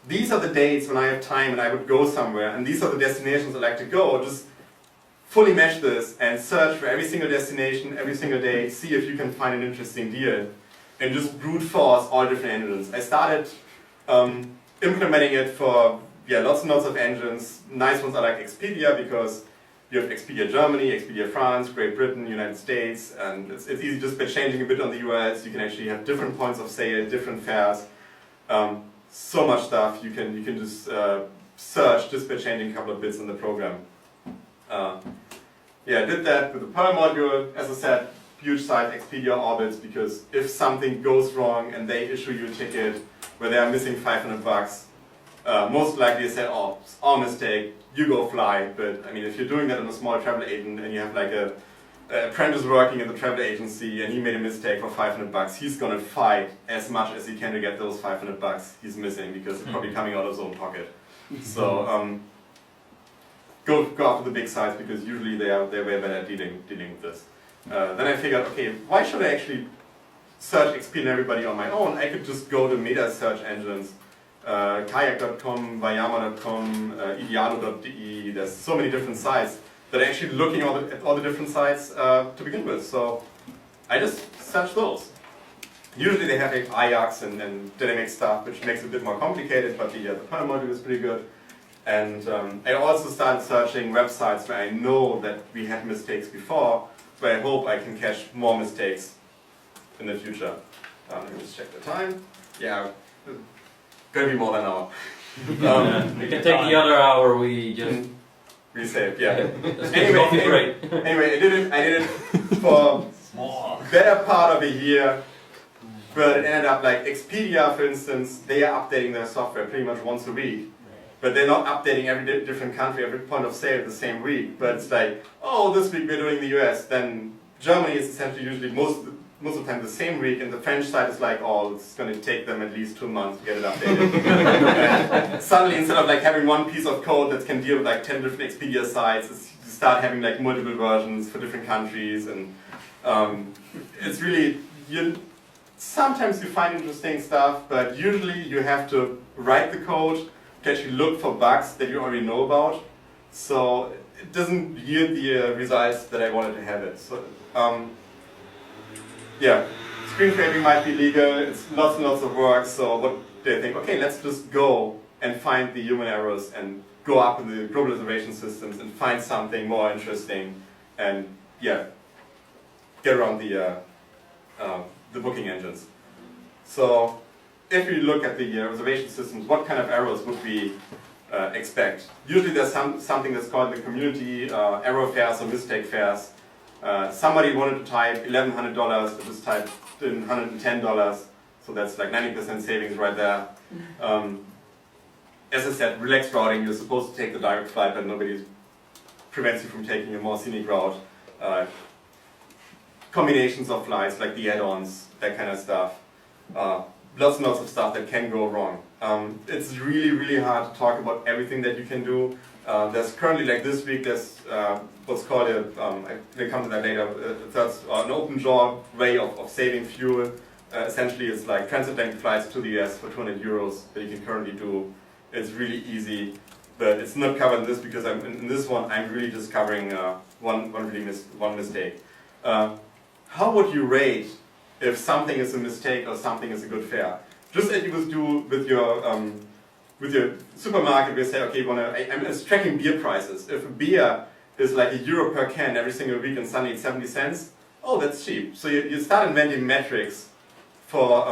these are the dates when I have time and I would go somewhere, and these are the destinations I like to go. Just fully mesh this and search for every single destination, every single day, see if you can find an interesting deal, and just brute force all different engines. I started implementing it for lots and lots of engines. Nice ones are like Expedia, because you have Expedia Germany, Expedia France, Great Britain, United States, and it's easy just by changing a bit on the URLs. You can actually have different points of sale, different fares, so much stuff. You can just search just by changing a couple of bits in the program. I did that with the Perl module. As I said, huge site, Expedia orbits, because if something goes wrong and they issue you a ticket where they are missing $500, most likely they say, oh, it's our mistake, you go fly. But I mean, if you're doing that on a small travel agent and you have like an apprentice working in the travel agency and he made a mistake for $500, he's gonna fight as much as he can to get those $500 he's missing, because it's probably coming out of his own pocket. So go after the big sites, because usually they're way better at dealing with this. Then I figured, okay, why should I actually search Expedia and everybody on my own? I could just go to meta search engines. Kayak.com, Vayama.com, Idealo.de. There's so many different sites that are actually looking at all the different sites to begin with. So I just search those. Usually they have like Ajax and dynamic stuff, which makes it a bit more complicated, but the Perl module is pretty good. And I also started searching websites where I know that we had mistakes before, so I hope I can catch more mistakes in the future. Let me just check the time. Yeah. Gonna be more than an hour. We can take the other hour we just resaved. Yeah. anyway, I did it for better part of a year, but it ended up like Expedia, for instance. They are updating their software pretty much once a week, but they're not updating every different country, every point of sale the same week. But it's like, oh, this week we're doing the US. Then Germany is essentially usually most of the time the same week, and the French side is like, oh, it's going to take them at least 2 months to get it updated. And suddenly, instead of like having one piece of code that can deal with like 10 different Expedia sites, you start having like multiple versions for different countries, and it's really, sometimes you find interesting stuff, but usually you have to write the code to actually look for bugs that you already know about, so it doesn't yield the results that I wanted to have it. So. Screen scraping might be legal, it's lots and lots of work, so what they think, okay, let's just go and find the human errors and go up in the global reservation systems and find something more interesting and get around the booking engines. So if we look at the reservation systems, what kind of errors would we expect? Usually there's something that's called the community error fares or mistake fares. Somebody wanted to type $1,100, it was typed in $110, so that's like 90% savings right there. As I said, relaxed routing, you're supposed to take the direct flight, but nobody prevents you from taking a more scenic route. Combinations of flights, like the add-ons, that kind of stuff. Lots and lots of stuff that can go wrong. It's really, really hard to talk about everything that you can do. There's currently, like this week, there's what's called we'll come to that later, an open jaw way of saving fuel. Essentially, it's like transatlantic flights to the US for €200 that you can currently do. It's really easy, but it's not covered in this because in this one I'm really just covering one mistake. How would you rate if something is a mistake or something is a good fare. Just as you would do with your supermarket, where you say, okay, I'm just tracking beer prices. If a beer is like €1 per can every single week and suddenly it's 70 cents, oh, that's cheap. So you start inventing metrics for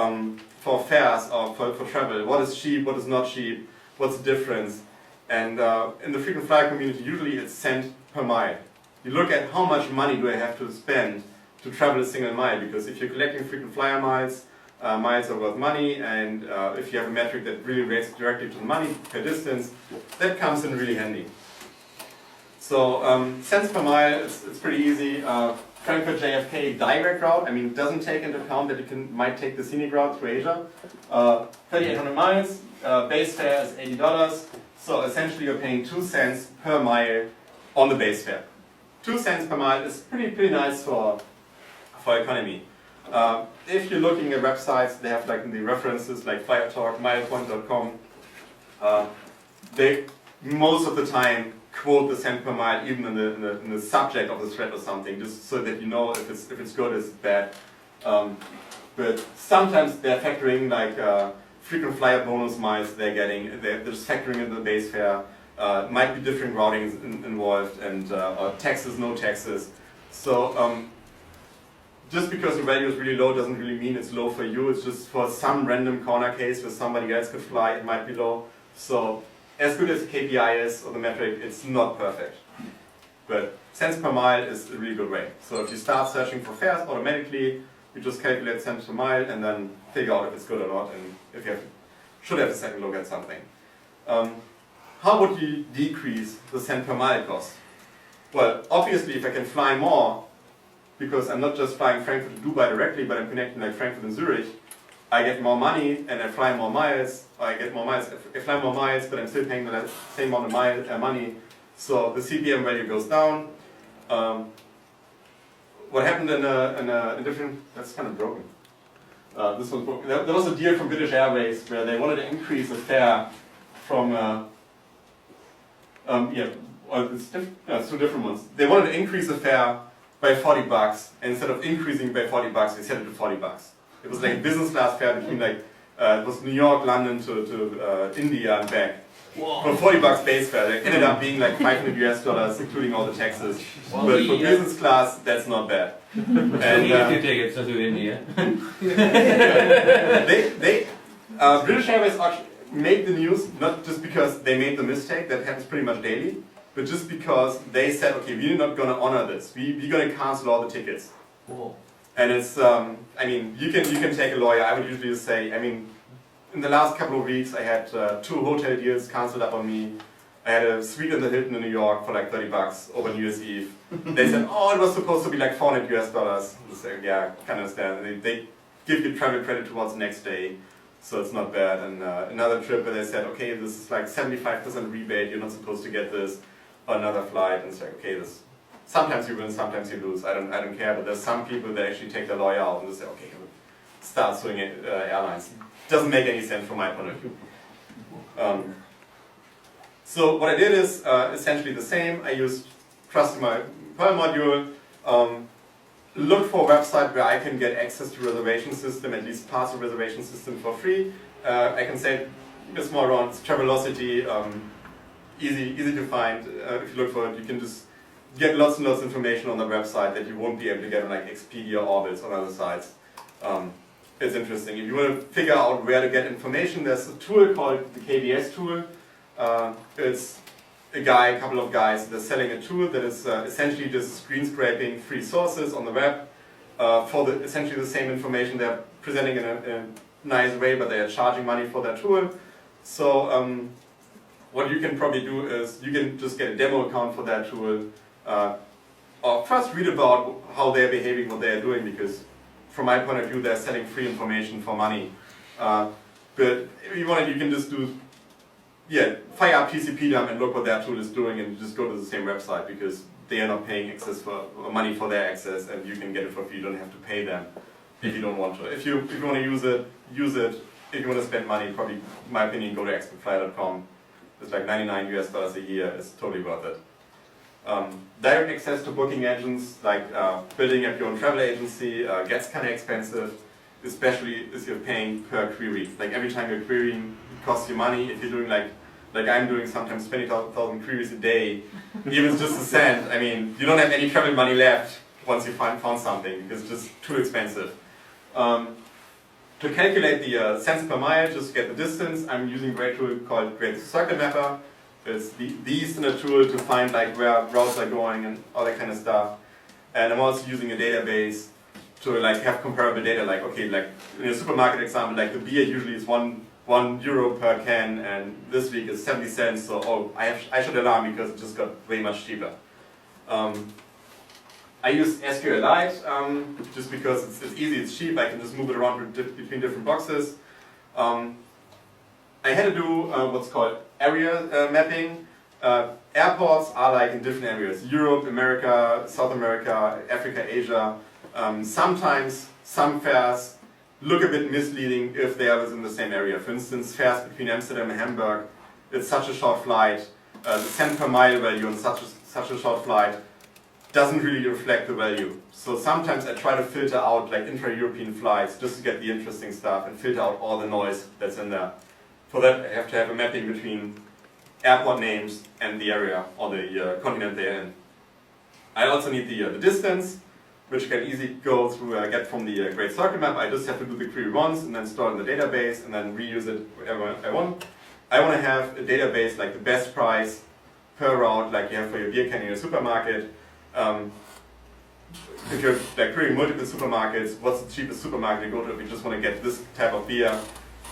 fares or for travel. What is cheap, what is not cheap, what's the difference? And in the frequent flyer community, usually it's cent per mile. You look at how much money do I have to spend to travel a single mile, because if you're collecting frequent flyer miles, miles are worth money, and if you have a metric that really relates directly to the money per distance, that comes in really handy. So cents per mile, it's pretty easy. Frankfurt JFK direct route, I mean, it doesn't take into account that you might take the scenic route through Asia. 3,800 miles, base fare is $80, so essentially you're paying 2 cents per mile on the base fare. 2 cents per mile is pretty nice for economy. If you're looking at websites, they have like the references like FlyerTalk, milepoint.com. They most of the time quote the cent per mile even in the subject of the thread or something, just so that you know if it's good or it's bad. But sometimes they're factoring like frequent flyer bonus miles they're just factoring in the base fare. Might be different routings involved, and or taxes, no taxes. So just because the value is really low doesn't really mean it's low for you. It's just for some random corner case where somebody else could fly, it might be low. So as good as the KPI is, or the metric, it's not perfect. But cents per mile is a really good way. So if you start searching for fares automatically, you just calculate cents per mile and then figure out if it's good or not, and if you should have a second look at something. How would you decrease the cent per mile cost? Well, obviously if I can fly more, because I'm not just flying Frankfurt to Dubai directly, but I'm connecting like Frankfurt and Zurich, I get more money and I fly more miles, or I get more miles, I fly more miles, but I'm still paying the same amount of money, so the CPM value goes down. What happened in a different, that's kind of broken. This one's broken. There was a deal from British Airways where they wanted to increase the fare from, it's two different ones. They wanted to increase the fare by $40, and instead of increasing by $40, they set it to $40. It was like a business class fare between like, it was New York, London to India and back. Whoa. For $40 base fare, it ended up being like $500 including all the taxes. Well, but for business class, that's not bad. And two tickets to India. British Airways actually made the news not just because they made the mistake, that happens pretty much daily, but just because they said, okay, we're not going to honor this. We're going to cancel all the tickets. Whoa. And it's, I mean, you can take a lawyer. I would usually just say, I mean, in the last couple of weeks, I had 2 hotel deals cancelled up on me. I had a suite in the Hilton in New York for like $30 over New Year's Eve. They said, oh, it was supposed to be like $400. I said, yeah, I can understand. They give you travel credit towards the next day, so it's not bad. And another trip where they said, okay, this is like 75% rebate, you're not supposed to get this. Or another flight, and it's like, okay, this. Sometimes you win, sometimes you lose. I don't care. But there's some people that actually take their lawyer out and just say, okay, start suing airlines. Doesn't make any sense from my point of view. So what I did is essentially the same. I used trust my Perl module. Look for a website where I can get access to reservation system, at least parts of reservation system for free. I can say a small round, it's Travelocity. Easy to find. If you look for it, you can just get lots and lots of information on the website that you won't be able to get on like Expedia, Orbitz, on other sites. It's interesting. If you want to figure out where to get information, there's a tool called the KDS tool. It's a couple of guys, they're selling a tool that is essentially just screen scraping free sources on the web for essentially the same information. They're presenting in a nice way, but they are charging money for that tool. So what you can probably do is you can just get a demo account for that tool, or first read about how they're behaving, what they're doing, because from my point of view they're selling free information for money. But if you want, you can just fire up TCP dump and look what their tool is doing, and just go to the same website, because they are not paying access for money for their access, and you can get it for free. You don't have to pay them if you don't want to. If you want to use it, use it. If you want to spend money, probably, in my opinion, go to expertfly.com. It's like $99 a year. It's totally worth it. Direct access to booking engines, like building up your own travel agency, gets kind of expensive, especially if you're paying per query. Like every time you're querying, it costs you money. If you're doing like I'm doing sometimes 20,000 queries a day, even if it's just a cent, I mean, you don't have any travel money left once you found something, because it's just too expensive. To calculate the cents per mile, just to get the distance, I'm using a great tool called Great Circle Mapper. It's the standard tool to find like where routes are going and all that kind of stuff. And I'm also using a database to like have comparable data. Like okay, like in a supermarket example, like the beer usually is one euro per can, and this week is 70 cents. So oh, I should alarm because it just got way much cheaper. I use SQLite just because it's easy, it's cheap. I can just move it around between different boxes. I had to do what's called area mapping. Airports are like in different areas: Europe, America, South America, Africa, Asia. Sometimes some fares look a bit misleading if they are within the same area. For instance, fares between Amsterdam and Hamburg, it's such a short flight. The cent per mile value on such a short flight doesn't really reflect the value. So sometimes I try to filter out like intra-European flights just to get the interesting stuff and filter out all the noise that's in there. For that, I have to have a mapping between airport names and the area or the continent they're in. I also need the distance, which can easily go through get from the Great Circle Map. I just have to do the query once and then store it in the database and then reuse it wherever I want. I want to have a database like the best price per route, like you have for your beer can in a supermarket. If you're like querying multiple supermarkets, what's the cheapest supermarket you go to if you just want to get this type of beer?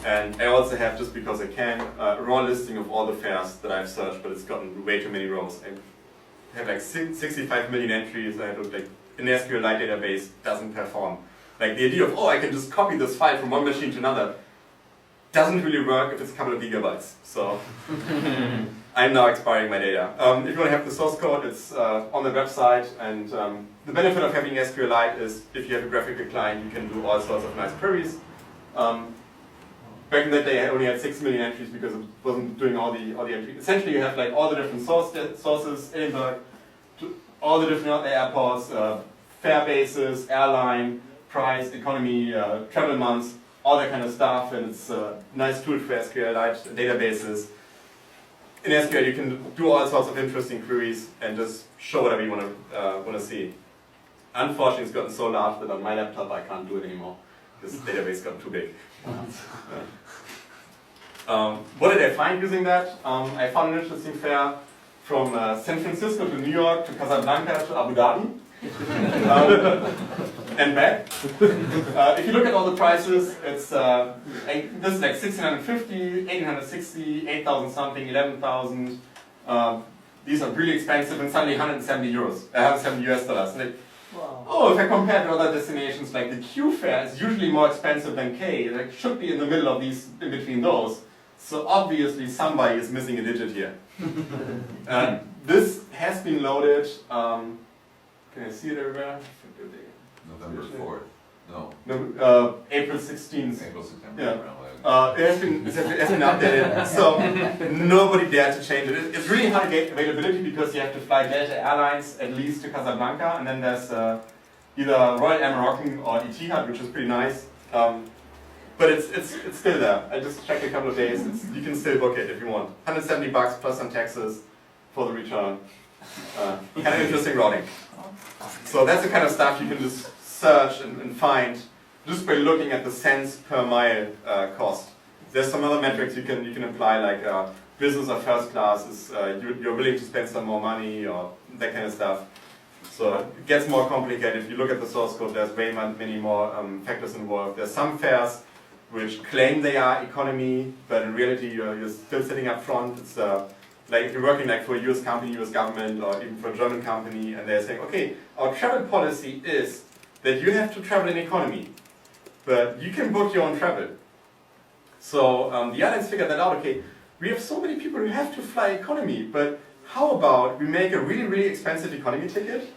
And I also have, just because I can, a raw listing of all the fares that I've searched, but it's gotten way too many rows. I have like 65 million entries, and I look like an SQLite database doesn't perform. Like the idea of, oh, I can just copy this file from one machine to another, doesn't really work if it's a couple of gigabytes. So I'm now expiring my data. If you want to have the source code, it's on the website. And the benefit of having SQLite is if you have a graphical client, you can do all sorts of nice queries. Back in that day, I only had 6 million entries because it wasn't doing all the entries. Essentially, you have like all the different sources, Edinburgh, all the different airports, fare bases, airline, price, economy, travel months, all that kind of stuff. And it's a nice tool for SQLite databases. In SQL, you can do all sorts of interesting queries and just show whatever you want to see. Unfortunately, it's gotten so large that on my laptop I can't do it anymore because the database got too big. What did I find using that? I found an interesting fare from San Francisco to New York to Casablanca to Abu Dhabi and back. If you look at all the prices, it's this is like 1,650, 1,860, 8,000 something, 11,000. These are really expensive, and suddenly 170 euros, 170 US dollars. And Wow. oh, if I compare to other destinations, like the Q fare is usually more expensive than K. It should be in the middle of these, in between those. So obviously somebody is missing a digit here. This has been loaded. Can I see it everywhere? November 4th. No. No, April 16th. April, September. Yeah. It has been updated, so nobody dared to change it. It's really hard to get availability because you have to fly Delta Airlines at least to Casablanca, and then there's either Royal Air Moroccan or Etihad, which is pretty nice. But it's still there. I just checked a couple of days. You can still book it if you want. $170 plus some taxes for the return. Kind of interesting routing. So that's the kind of stuff you can just search and find just by looking at the cents per mile cost. There's some other metrics you can apply, like business or first class is you're willing to spend some more money or that kind of stuff. So it gets more complicated. If you look at the source code, there's way many more factors involved. There's some fares which claim they are economy, but in reality you're still sitting up front. It's like if you're working like for a US company, US government, or even for a German company, and they're saying, okay, our travel policy is that you have to travel in economy, but you can book your own travel. So the airlines figured that out, okay, we have so many people who have to fly economy, but how about we make a really, really expensive economy ticket?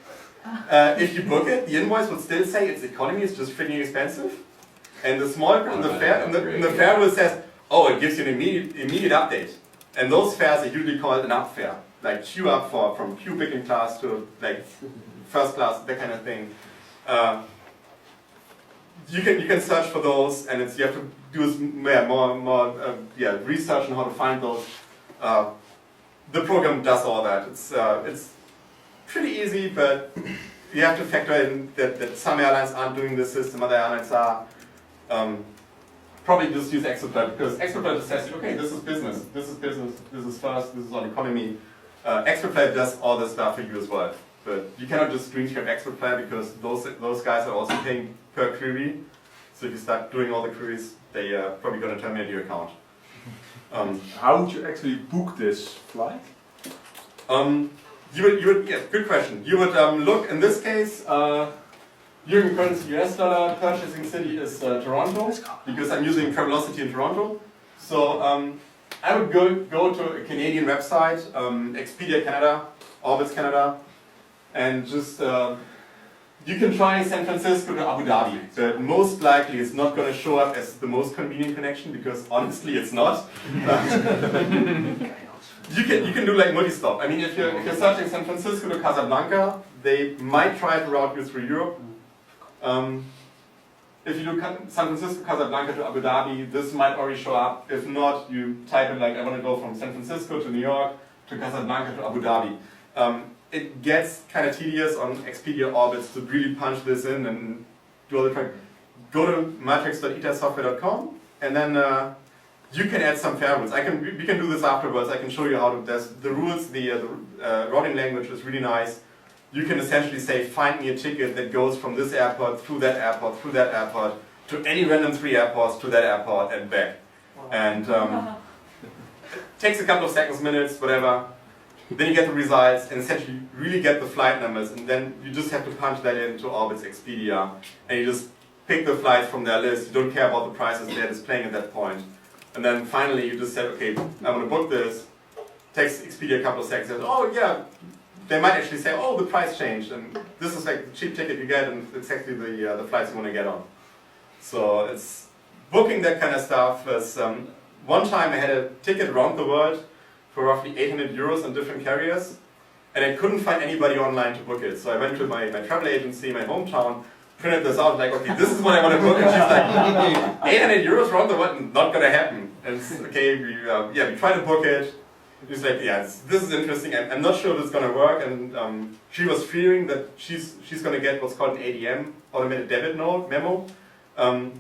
If you book it, the invoice would still say it's economy, it's just freaking expensive. And the small print in the fare will says, oh, it gives you an immediate update. And those fares are usually called an up fare, like queue up for from queue picking class to like first class, that kind of thing. You can search for those, and you have to do more research on how to find those. The program does all that. It's pretty easy, but you have to factor in that some airlines aren't doing this system, other airlines are. Probably just use Exoplat, because Exoplat just says, okay, this is business, this is first, this is on economy. Exoplat does all this stuff for you as well. But you cannot just screen scrape Exoplat, because those guys are also paying per query. So if you start doing all the queries, they are probably going to terminate your account. How would you actually book this flight? You would, yes, good question. You would look, in this case, Euro currency US dollar, purchasing city is Toronto, because I'm using Travelocity in Toronto. So I would go to a Canadian website, Expedia Canada, Orbitz Canada, and just, you can try San Francisco to Abu Dhabi, but most likely it's not going to show up as the most convenient connection, because honestly it's not. You can do like multi-stop. I mean, if you're searching San Francisco to Casablanca, they might try to route you through Europe. If you do San Francisco, Casablanca to Abu Dhabi, this might already show up. If not, you type in like, I want to go from San Francisco to New York to Casablanca to Abu Dhabi. It gets kind of tedious on Expedia Orbitz to really punch this in and do all the track. Go to matrix.etasoftware.com, and then you can add some fare rules. We can do this afterwards. I can show you how to. There's the rules. The routing language is really nice. You can essentially say, find me a ticket that goes from this airport through that airport through that airport to any random 3 airports to that airport and back. And it takes a couple of seconds, minutes, whatever. Then you get the results and essentially really get the flight numbers, and then you just have to punch that into Orbitz Expedia, and you just pick the flights from their list. You don't care about the prices they're displaying at that point. And then finally you just said, okay, I want to book this. Takes Expedia a couple of seconds, and oh yeah, they might actually say, oh, the price changed, and this is like the cheap ticket you get, and it's actually the flights you want to get on. So it's booking that kind of stuff. One time I had a ticket around the world for roughly 800 euros on different carriers, and I couldn't find anybody online to book it. So I went to my travel agency, my hometown, printed this out, like, okay, this is what I want to book, and she's like, 800 euros around the world, not gonna happen. And it's, okay, we try to book it. She's like, yeah, this is interesting. I'm not sure this is gonna work, and she was fearing that she's gonna get what's called an ADM, automated debit memo,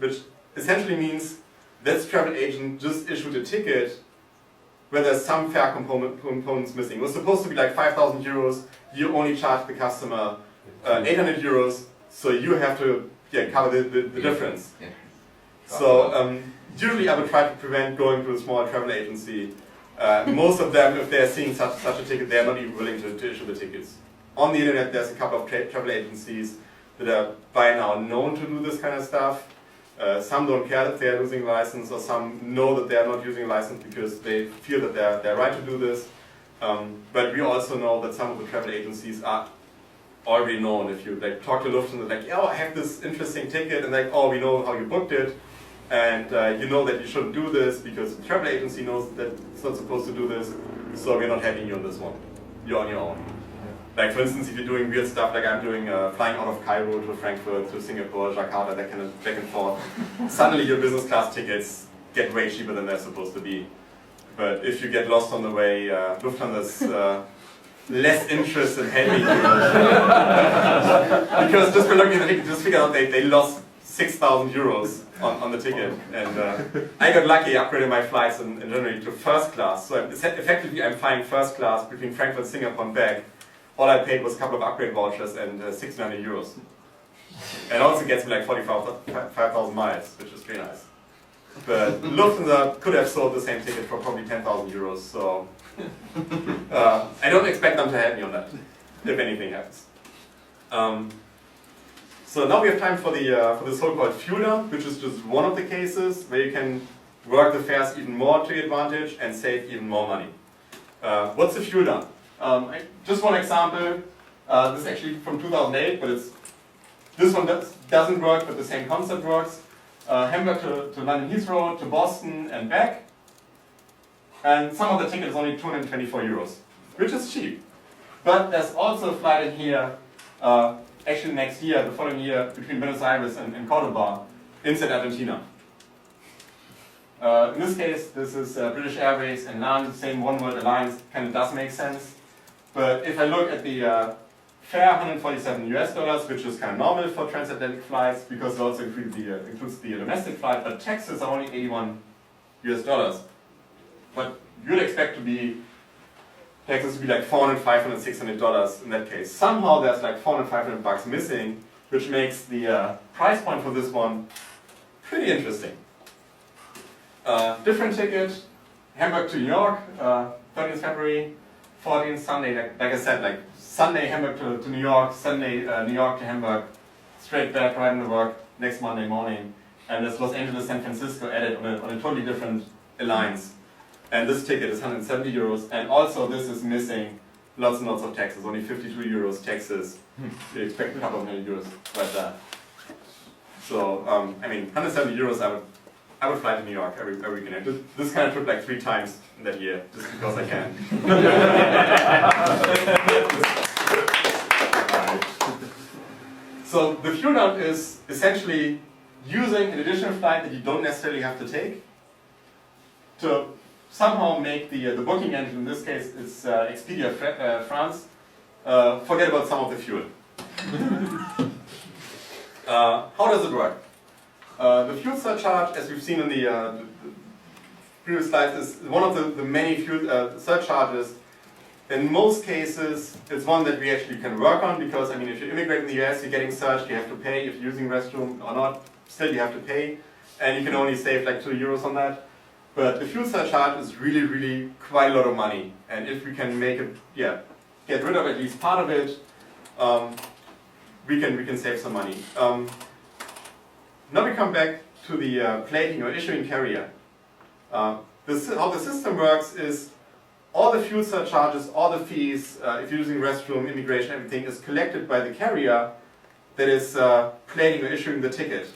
which essentially means this travel agent just issued a ticket where there's some fare components missing. It was supposed to be like 5,000 euros. You only charge the customer 800 euros, so you have to cover the difference. Yeah. So usually I would try to prevent going to a small travel agency. Most of them, if they're seeing such a ticket, they're not even willing to issue the tickets. On the internet, there's a couple of travel agencies that are by now known to do this kind of stuff. Some don't care that they're losing a license, or some know that they're not using a license because they feel that they're right to do this. But we also know that some of the travel agencies are already known. If you like talk to Lufthansa, like, oh, I have this interesting ticket, and like, oh, we know how you booked it, and you know that you shouldn't do this because the travel agency knows that it's not supposed to do this, so we're not having you on this one. You're on your own. Like, for instance, if you're doing weird stuff like I'm doing, flying out of Cairo to Frankfurt to Singapore, Jakarta, that kind of back and forth, suddenly your business class tickets get way cheaper than they're supposed to be. But if you get lost on the way, Lufthansa's less interested in helping you. Because just by looking at the ticket, just figure out they lost 6,000 euros on the ticket. And I got lucky, upgraded my flights in January to first class. So effectively I'm flying first class between Frankfurt, Singapore and back. All I paid was a couple of upgrade vouchers and 1,600 euros. And also gets me like 45,000 miles, which is pretty nice. But Lufthansa could have sold the same ticket for probably 10,000 euros, so I don't expect them to help me on that, if anything happens. So now we have time for the so-called fueler, which is just one of the cases where you can work the fares even more to your advantage and save even more money. What's the fueler? Just one example, this is actually from 2008, but this one doesn't work, but the same concept works. Hamburg to London Heathrow, to Boston and back. and some of the ticket is only 224 euros, which is cheap. But there's also a flight in here, actually next year, the following year, between Buenos Aires and Cordoba, inside Argentina. In this case, this is British Airways and LAN, the same One World Alliance, kind of does make sense. But if I look at the fare, $147 US, which is kind of normal for transatlantic flights, because it also includes the domestic flight, but taxes are only $81 US. But you'd expect taxes to be like $400, $500, $600 in that case. Somehow there's like $400, $500 missing, which makes the price point for this one pretty interesting. Different ticket, Hamburg to New York, 13th February, 14th Sunday, like I said, like Sunday Hamburg to New York, Sunday New York to Hamburg, straight back right into work next Monday morning. And there's Los Angeles, San Francisco added on a totally different alliance. And this ticket is 170 euros, and also this is missing lots and lots of taxes, only 52 euros taxes. You expect a couple of million euros, but so I mean, 170 euros. I would fly to New York every weekend. This kind of trip like 3 times in that year, just because I can. So the fuel dump is essentially using an additional flight that you don't necessarily have to take to somehow make the booking engine, in this case it's Expedia France, forget about some of the fuel. How does it work? The fuel surcharge, as we've seen in the previous slides, is one of the many fuel surcharges. In most cases, it's one that we actually can work on, because I mean, if you immigrate in the US, you're getting surcharged, you have to pay. If you're using restroom or not, still you have to pay, and you can only save like 2 euros on that. But the fuel surcharge is really quite a lot of money, and if we can make it, get rid of at least part of it, we can save some money. Now we come back to the plating or issuing carrier. How the system works is all the fuel surcharges, all the fees, if you're using restroom, immigration, everything is collected by the carrier that is plating or issuing the ticket.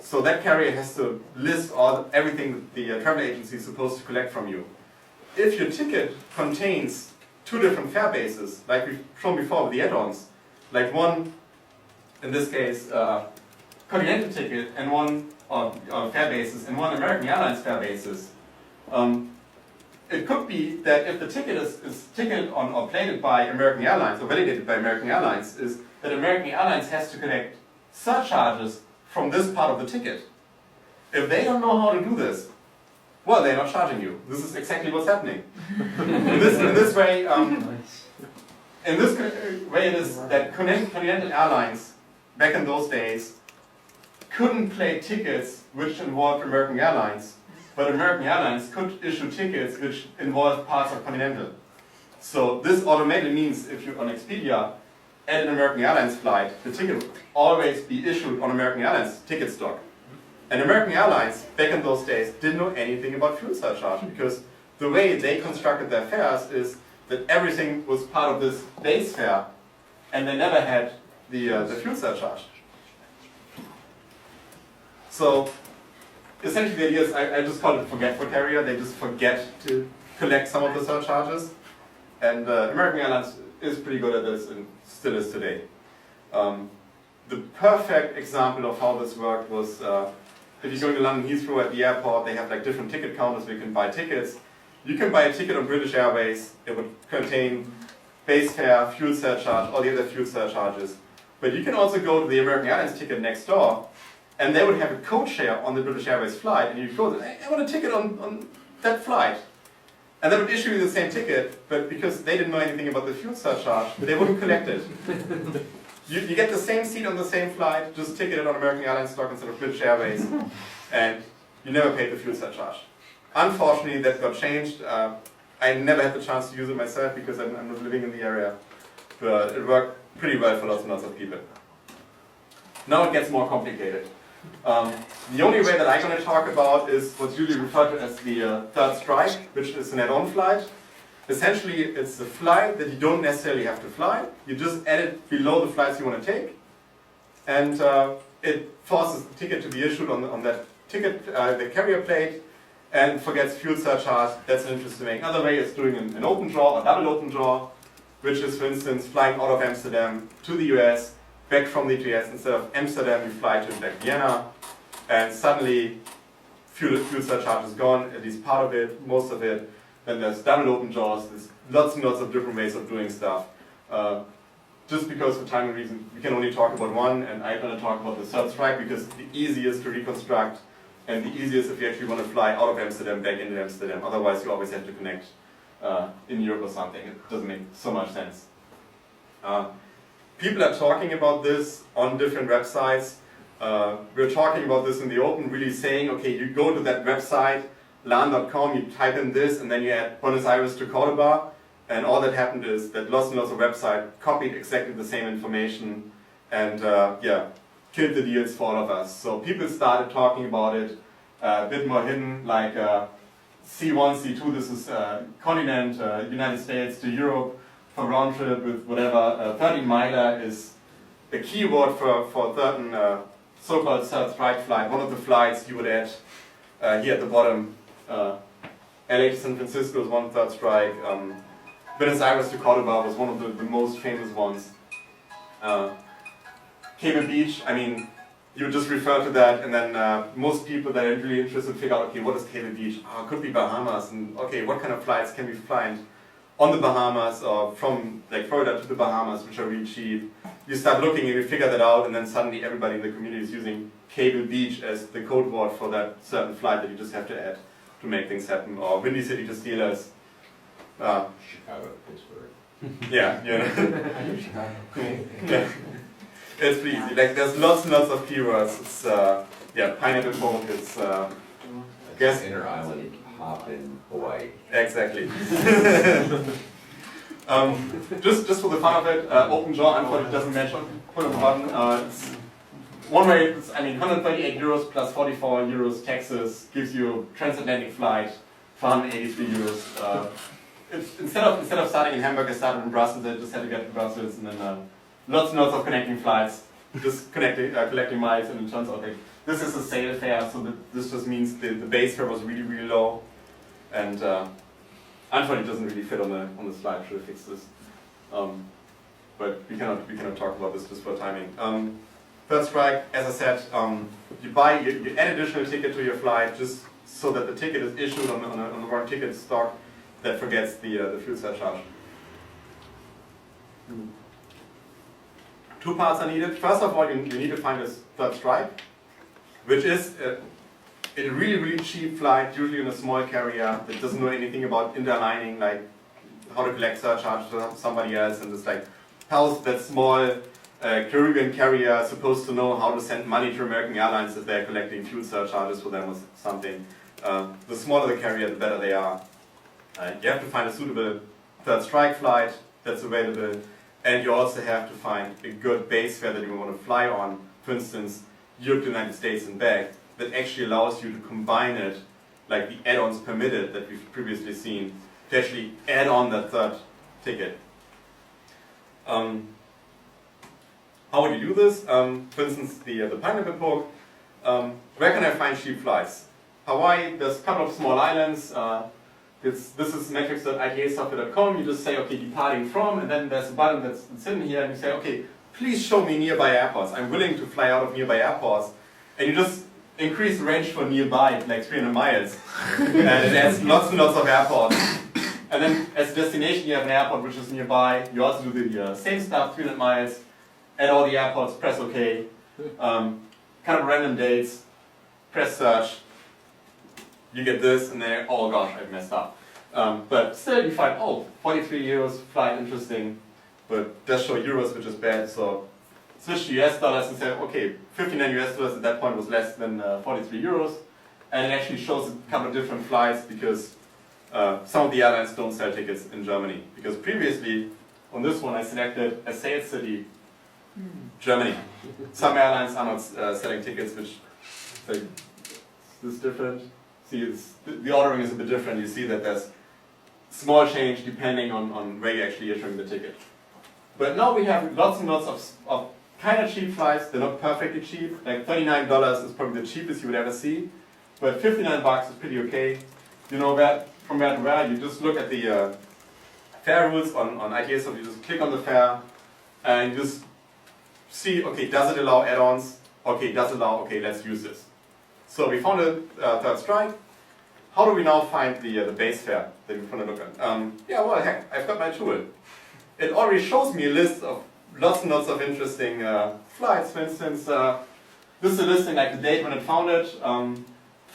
So that carrier has to list everything the travel agency is supposed to collect from you. If your ticket contains 2 different fare bases, like we've shown before with the add-ons, like one, in this case, Continental ticket and one fare basis and one American Airlines fare basis, it could be that if the ticket is ticketed on or plated by American Airlines or validated by American Airlines, is that American Airlines has to collect surcharges from this part of the ticket. If they don't know how to do this, well, they're not charging you. This is exactly what's happening. in this way, it is that Continental Airlines, back in those days, couldn't play tickets which involved American Airlines, but American Airlines could issue tickets which involved parts of Continental. So this automatically means if you're on Expedia, at an American Airlines flight, the ticket would always be issued on American Airlines ticket stock. And American Airlines, back in those days, didn't know anything about fuel surcharge, because the way they constructed their fares is that everything was part of this base fare, and they never had the fuel surcharge. So essentially the idea is, I just call it forgetful carrier. They just forget to collect some of the surcharges. And American Airlines is pretty good at this and still is today. The perfect example of how this worked was if you're going to London Heathrow at the airport, they have like different ticket counters where you can buy tickets. You can buy a ticket on British Airways. It would contain base fare, fuel surcharge, all the other fuel surcharges. But you can also go to the American Airlines ticket next door, and they would have a code share on the British Airways flight, and you go, I want a ticket on that flight. And they would issue you the same ticket, but because they didn't know anything about the fuel surcharge, they wouldn't collect it. You get the same seat on the same flight, just ticketed on American Airlines stock instead of British Airways, and you never paid the fuel surcharge. Unfortunately, that got changed. I never had the chance to use it myself because I'm not living in the area, but it worked pretty well for lots and lots of people. Now it gets more complicated. The only way that I'm going to talk about is what's usually referred to as the third strike, which is an add-on flight. Essentially, it's a flight that you don't necessarily have to fly. You just add it below the flights you want to take, and it forces the ticket to be issued on that ticket, the carrier plate, and forgets fuel surcharge. That's an interesting way. Another way is doing an open draw or double open draw, which is, for instance, flying out of Amsterdam to the US, back from the US. Instead of Amsterdam, you fly to like Vienna, and suddenly fuel surcharge is gone, at least part of it, most of it. Then there's double open draws. There's lots and lots of different ways of doing stuff. Just because for time reason, we can only talk about one, and I'm going to talk about the third strike because it's the easiest to reconstruct and the easiest if you actually want to fly out of Amsterdam back into Amsterdam. Otherwise, you always have to connect in Europe or something. It doesn't make so much sense. People are talking about this on different websites. We're talking about this in the open, really saying, okay, you go to that website, lan.com, you type in this, and then you add Buenos Aires to Cordoba. And all that happened is that lots and lots of websites copied exactly the same information and killed the deals for all of us. So people started talking about it a bit more hidden, like C1, C2, this is continent, United States to Europe for round trip with whatever. 13 miler is a keyword for certain so-called third strike flight. One of the flights you would add here at the bottom, LA to San Francisco is one third strike. Buenos Aires to Cordoba was one of the most famous ones. Cable Beach, I mean, you just refer to that, and then most people that are really interested figure out, okay, what is Cable Beach? Oh, it could be Bahamas, and okay, what kind of flights can we find on the Bahamas or from like Florida to the Bahamas, which are really cheap? You start looking and you figure that out, and then suddenly everybody in the community is using Cable Beach as the code word for that certain flight that you just have to add to make things happen, or Windy City to Steelers. Chicago, Pittsburgh. Yeah, you know. I knew Chicago. Yeah. It's pretty easy. Like there's lots and lots of keywords. It's pineapple boat. It's guess Inter Island hop in Hawaii. exactly. Just for the fun of it, open draw unfortunately doesn't match. Put on the button. It's one way. It's, I mean, 138 euros plus 44 euros taxes gives you a transatlantic flight for 183 euros. Instead of starting in Hamburg, I started in Brussels. I just had to get to Brussels, and then lots and lots of connecting flights, just collecting miles, and it turns out like this is a sale fare, so this just means the base fare was really really low, and unfortunately it doesn't really fit on the slide. I should have fixed this, but we cannot talk about this just for timing. Third strike, as I said, you add additional ticket to your flight just so that the ticket is issued on the wrong ticket stock that forgets the fuel surcharge. Two parts are needed. First of all, you need to find this third strike, which is a really, really cheap flight, usually in a small carrier that doesn't know anything about interlining, like how to collect surcharges for somebody else, and it's like, how's that small Caribbean carrier supposed to know how to send money to American Airlines if they're collecting fuel surcharges for them or something? The smaller the carrier, the better they are. You have to find a suitable third strike flight that's available, and you also have to find a good base fare that you want to fly on, for instance, Europe to the United States and back, that actually allows you to combine it, like the add-ons permitted that we've previously seen, to actually add on that third ticket. How would you do this? For instance, the pineapple poke, where can I find cheap flights? Hawaii, there's a couple of small islands. This is metrics.itasoftware.com. You just say, okay, departing from, and then there's a button that's sitting here, and you say, okay, please show me nearby airports. I'm willing to fly out of nearby airports. And you just increase the range for nearby, like 300 miles. And it adds lots and lots of airports. And then as a destination, you have an airport which is nearby. You also do the same stuff, 300 miles, add all the airports, press OK. Kind of random dates, press search. You get this, and then, oh gosh, I've messed up. But still, you find, oh, 43 euros, flight, interesting, but does show euros, which is bad, so switch to US dollars and say, okay, 59 US dollars at that point was less than 43 euros, and it actually shows a couple of different flights because some of the airlines don't sell tickets in Germany. Because previously, on this one, I selected a sales city, Germany. Some airlines are not selling tickets, which like, is different. See, the ordering is a bit different. You see that there's small change depending on where you're actually issuing the ticket. But now we have lots and lots of kind of cheap flights. They're not perfectly cheap. Like $39 is probably the cheapest you would ever see. but 59 bucks is pretty okay. You know that from where to where, you just look at the fare rules on ITA, so you just click on the fare and you just see, okay, does it allow add-ons? Okay, does it allow, okay, let's use this. So we found a third strike. How do we now find the base fare that we want to look at? Yeah, well, heck, I've got my tool. It already shows me a list of lots and lots of interesting flights. For instance, this is a listing like the date when it founded,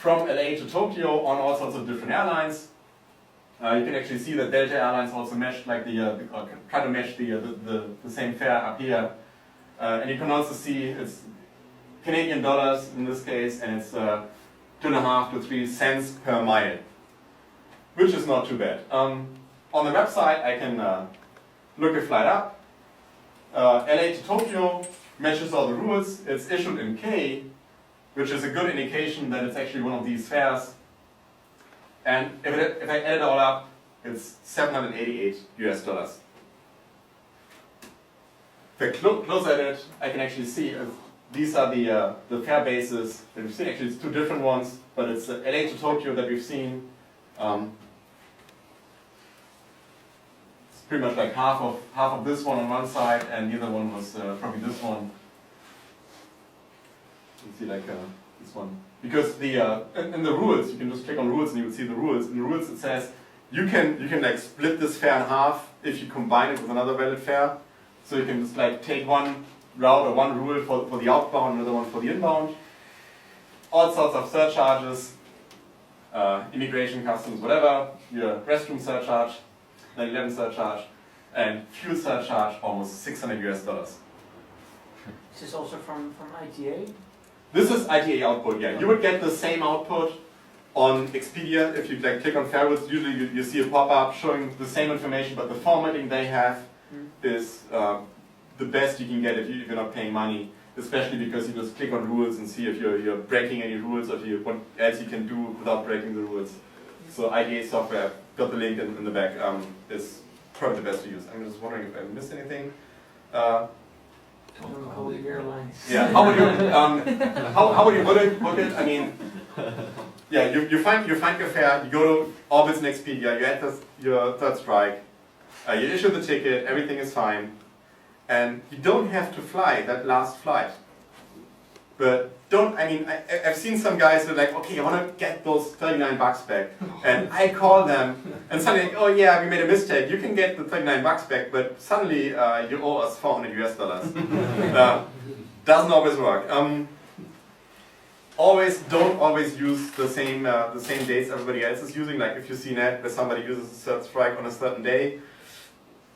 from LA to Tokyo on all sorts of different airlines. You can actually see that Delta Airlines also meshed like try to mesh the same fare up here. And you can also see it's Canadian dollars in this case, and it's 2.5 to 3 cents per mile, which is not too bad. On the website, I can look a flight up. LA to Tokyo matches all the rules. It's issued in K, which is a good indication that it's actually one of these fares. And if I add it all up, it's $788 US. If I close at it, I can actually see these are the fare bases that we've seen. Actually, it's two different ones, but it's LA to Tokyo that we've seen. It's pretty much like half of this one on one side, and the other one was probably this one. You see like this one. Because in the rules, you can just click on rules and you will see the rules. In the rules it says you can like split this fare in half if you combine it with another valid fare. So you can just like take one route or one rule for the outbound, another one for the inbound. All sorts of surcharges, immigration, customs, whatever, your restroom surcharge, 9/11 surcharge, and fuel surcharge, almost $600 US. Is this also from ITA? This is ITA output, yeah. You would get the same output on Expedia. If you like click on fare routes, usually you see a pop-up showing the same information, but the formatting they have is the best you can get if you're not paying money, especially because you just click on rules and see if you're breaking any rules or if what else you can do without breaking the rules. So ITA software, got the link in the back, is probably the best to use. I'm just wondering if I missed anything. Don't call the airlines. Yeah, how would you how would you book it? I mean, yeah, you find your fare, you go to Orbitz and Expedia, you add your third strike, you issue the ticket, everything is fine, and you don't have to fly that last flight. But I've seen some guys who are like, okay, I want to get those 39 bucks back. And I call them, and suddenly, like, oh yeah, we made a mistake. You can get the 39 bucks back, but suddenly you owe us $400 US. Doesn't always work. Don't always use the same dates everybody else is using. Like if you see net where somebody uses a third strike on a certain day,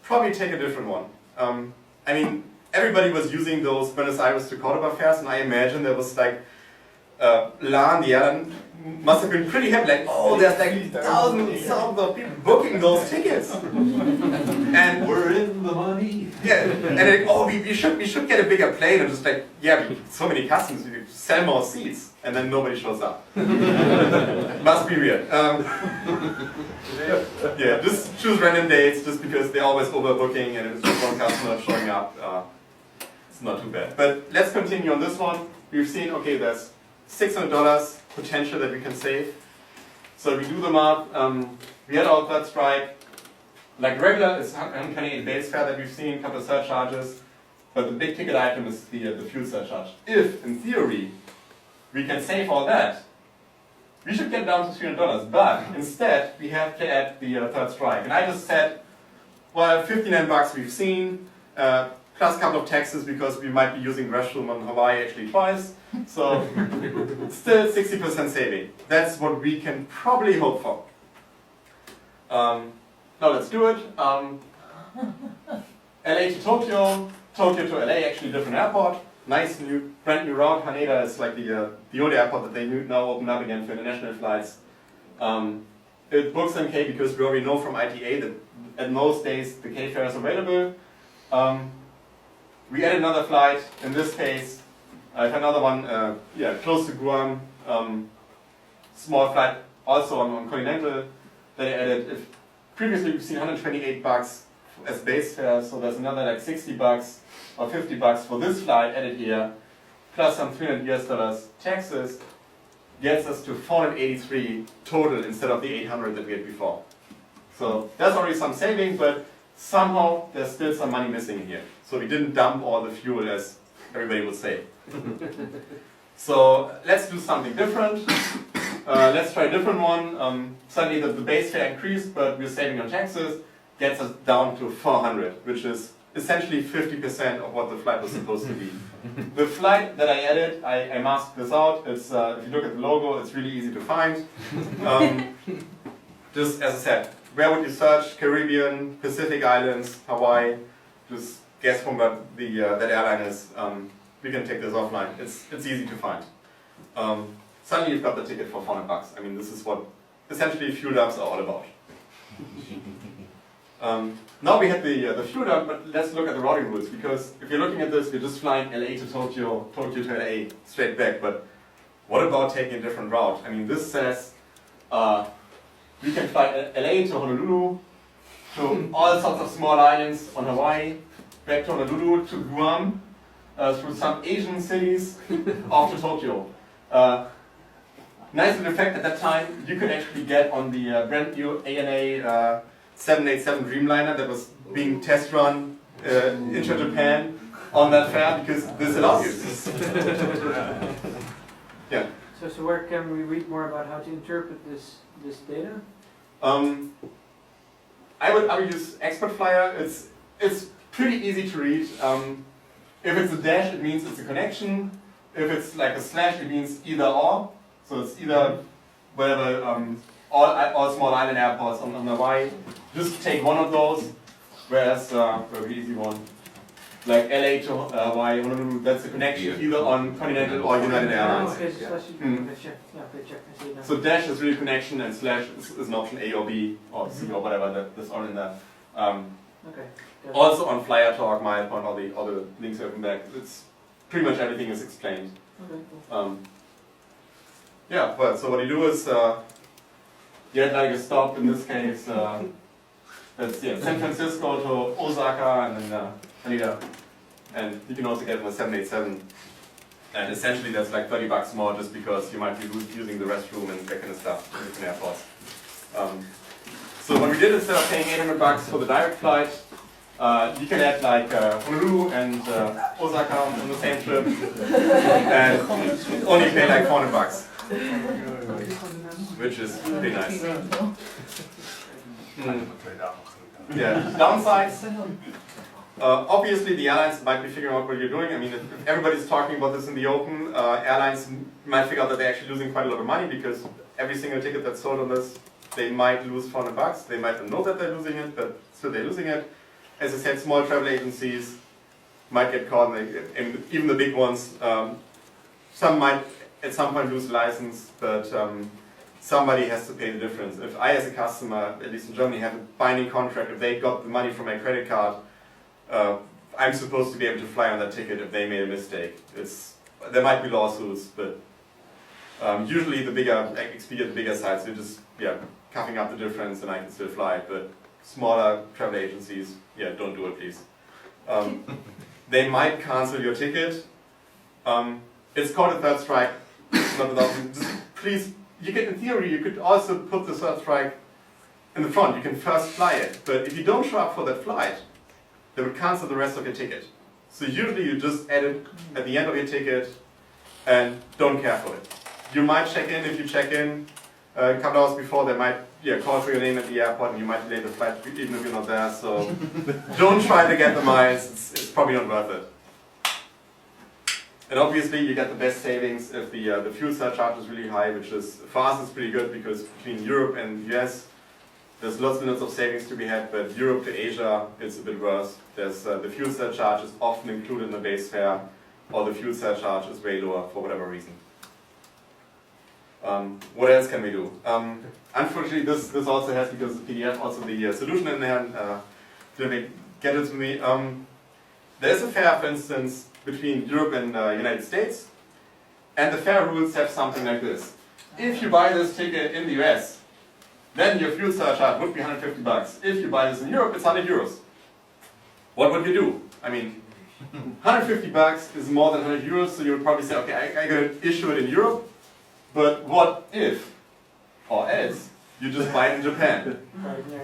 probably take a different one. Everybody was using those Buenos Aires to Cordoba fares, and I imagine there was like LAN, the airline must have been pretty happy, like, oh, there's like thousands of people booking those tickets. And we're in the money. Yeah, and like, oh, we should get a bigger plane, and just like, yeah, so many customers, we sell more seats, and then nobody shows up. Must be weird. Yeah, just choose random dates, just because they're always overbooking, and if it's just one customer showing up, it's not too bad. But let's continue on this one. We've seen, okay, there's $600 potential that we can save. So we do the math. We had our third strike. Like regular, it's 128 base fare that we've seen, a couple of surcharges. But the big ticket item is the fuel surcharge. If, in theory, we can save all that, we should get down to $300. But instead, we have to add the third strike. And I just said, well, 59 bucks we've seen, plus a couple of taxes because we might be using restroom on Hawaii actually twice. So still 60% saving. That's what we can probably hope for. Now let's do it. LA to Tokyo, Tokyo to LA, actually different airport. Nice new, brand new route. Haneda is like the old airport that they now open up again for international flights. It books in K because we already know from ITA that at most days the K fare is available. We added another flight, in this case, I have another one, close to Guam, small flight, also on Continental, that I added. Previously we've seen 128 bucks as base fare, so there's another like 60 bucks or 50 bucks for this flight added here, plus some $300 US taxes. gets us to 483 total instead of the 800 that we had before. So there's already some saving, but somehow there's still some money missing in here. So we didn't dump all the fuel, as everybody would say. So let's do something different. Let's try a different one. Suddenly the base fare increased, but we're saving on taxes, gets us down to 400, which is essentially 50% of what the flight was supposed to be. The flight that I added, I masked this out. It's, if you look at the logo, it's really easy to find. Just as I said, where would you search? Caribbean, Pacific Islands, Hawaii. Just guess from what the that airline is. We can take this offline. It's easy to find. Suddenly you've got the ticket for $400. I mean, this is what essentially fuel dumps are all about. Now we had the fuel dump, but let's look at the routing rules, because if you're looking at this, you're just flying LA to Tokyo, Tokyo to LA, straight back, but what about taking a different route? I mean, this says we can fly LA to Honolulu, to all sorts of small islands on Hawaii, back to Honolulu, to Guam, through some Asian cities, off to Tokyo. Nice little fact, at that time, you could actually get on the brand new ANA 787 Dreamliner that was being test run into Japan on that fare, because this allows you. Yeah. So where can we read more about how to interpret this data? I would use Expert Flyer. It's pretty easy to read. If it's a dash, it means it's a connection. If it's like a slash, it means either or. So it's either whatever, all small island airports on Hawaii. Just take one of those. Whereas a really easy one, like LA to Hawaii, Honolulu, that's a connection either on Continental or United Airlines. Oh, okay, so slash, okay, check. Yeah, okay, check. I see it now. So dash is really connection, and slash is an option A or B or C or whatever that's all in there. Okay. Good. Also on Flyer Talk, MilePoint, all the links are in back. It's pretty much everything is explained. Okay, cool. Yeah, well, so what you do is you had like a stop in this case. That's San Francisco to Osaka, and then Haneda. And you can also get them a 787. And essentially that's like $30 more, just because you might be using the restroom and that kind of stuff in different airports. So what we did, instead of paying $800 for the direct flight, you can add like Honolulu and Osaka on the same trip, and only pay like $400, which is pretty nice. Yeah, downsides. Obviously, the airlines might be figuring out what you're doing. I mean, if everybody's talking about this in the open, airlines might figure out that they're actually losing quite a lot of money, because every single ticket that's sold on this, they might lose $400. They might not know that they're losing it, but still they're losing it. As I said, small travel agencies might get caught, and even the big ones. Some might at some point lose the license, but somebody has to pay the difference. If I, as a customer, at least in Germany, have a binding contract, if they got the money from my credit card, I'm supposed to be able to fly on that ticket if they made a mistake. There might be lawsuits, but usually the bigger Expedia, the bigger sites, they're just covering up the difference, and I can still fly. But smaller travel agencies, don't do it, please. They might cancel your ticket. It's called a third strike. Not without, just please, in theory, you could also put the third strike in the front. You can first fly it, but if you don't show up for that flight, they would cancel the rest of your ticket. So usually you just add it at the end of your ticket and don't care for it. You might check in. If you check in a couple hours before, they might call for your name at the airport, and you might delay the flight even if you're not there. So don't try to get the miles. It's probably not worth it. And obviously you get the best savings if the fuel surcharge is really high, which is, for us, it's pretty good, because between Europe and the US, there's lots and lots of savings to be had, but Europe to Asia, it's a bit worse. There's the fuel surcharge is often included in the base fare, or the fuel surcharge is way lower for whatever reason. What else can we do? Unfortunately, this also has, because the PDF, also the solution in there, didn't get it to me. There's a fare, for instance, between Europe and United States, and the fare rules have something like this. If you buy this ticket in the US, then your fuel surcharge would be $150. If you buy this in Europe, it's 100 euros. What would you do? I mean, $150 is more than 100 euros, so you would probably say, okay, I gotta issue it in Europe, But what if, or else, you just buy it in Japan?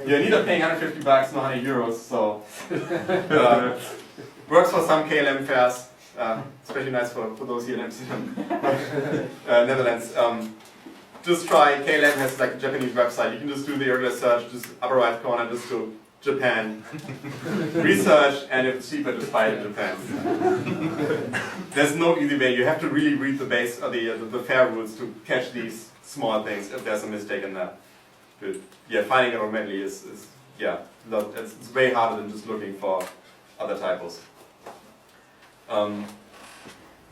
You're neither paying 150 bucks nor 100 euros, so works for some KLM fairs, especially nice for those here in Amsterdam, Netherlands. Just try, KLM has like a Japanese website, you can just do the regular search, just upper right corner, just go Japan, research, and if it's cheaper, just buy it in Japan. There's no easy way, you have to really read the base, or the fair rules to catch these small things if there's a mistake in that. But yeah, finding it automatically is it's way harder than just looking for other typos.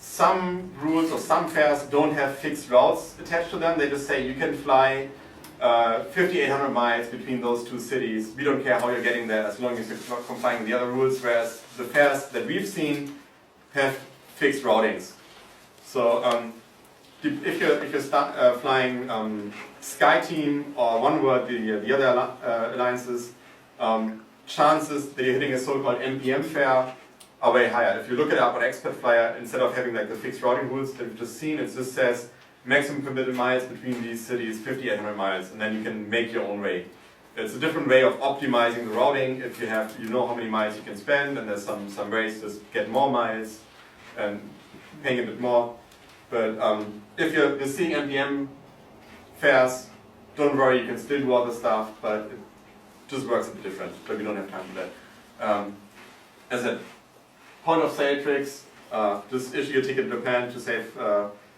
Some rules or some fairs don't have fixed routes attached to them. They just say you can fly 5,800 miles between those two cities. We don't care how you're getting there as long as you're not complying with the other rules, whereas the fairs that we've seen have fixed routings. So if you're flying SkyTeam or OneWorld, the other alliances, chances that you're hitting a so-called MPM fare are way higher. If you look it up on Expert Flyer, instead of having like the fixed routing rules that we've just seen, it just says maximum permitted miles between these cities, 5,800 miles, and then you can make your own way. It's a different way of optimizing the routing. If you know how many miles you can spend, and there's some ways to get more miles and paying a bit more. But if you're seeing MPM fares, don't worry, you can still do all the stuff, but it just works a bit different, but we don't have time for that. As a point of sale tricks, just issue a ticket in Japan to save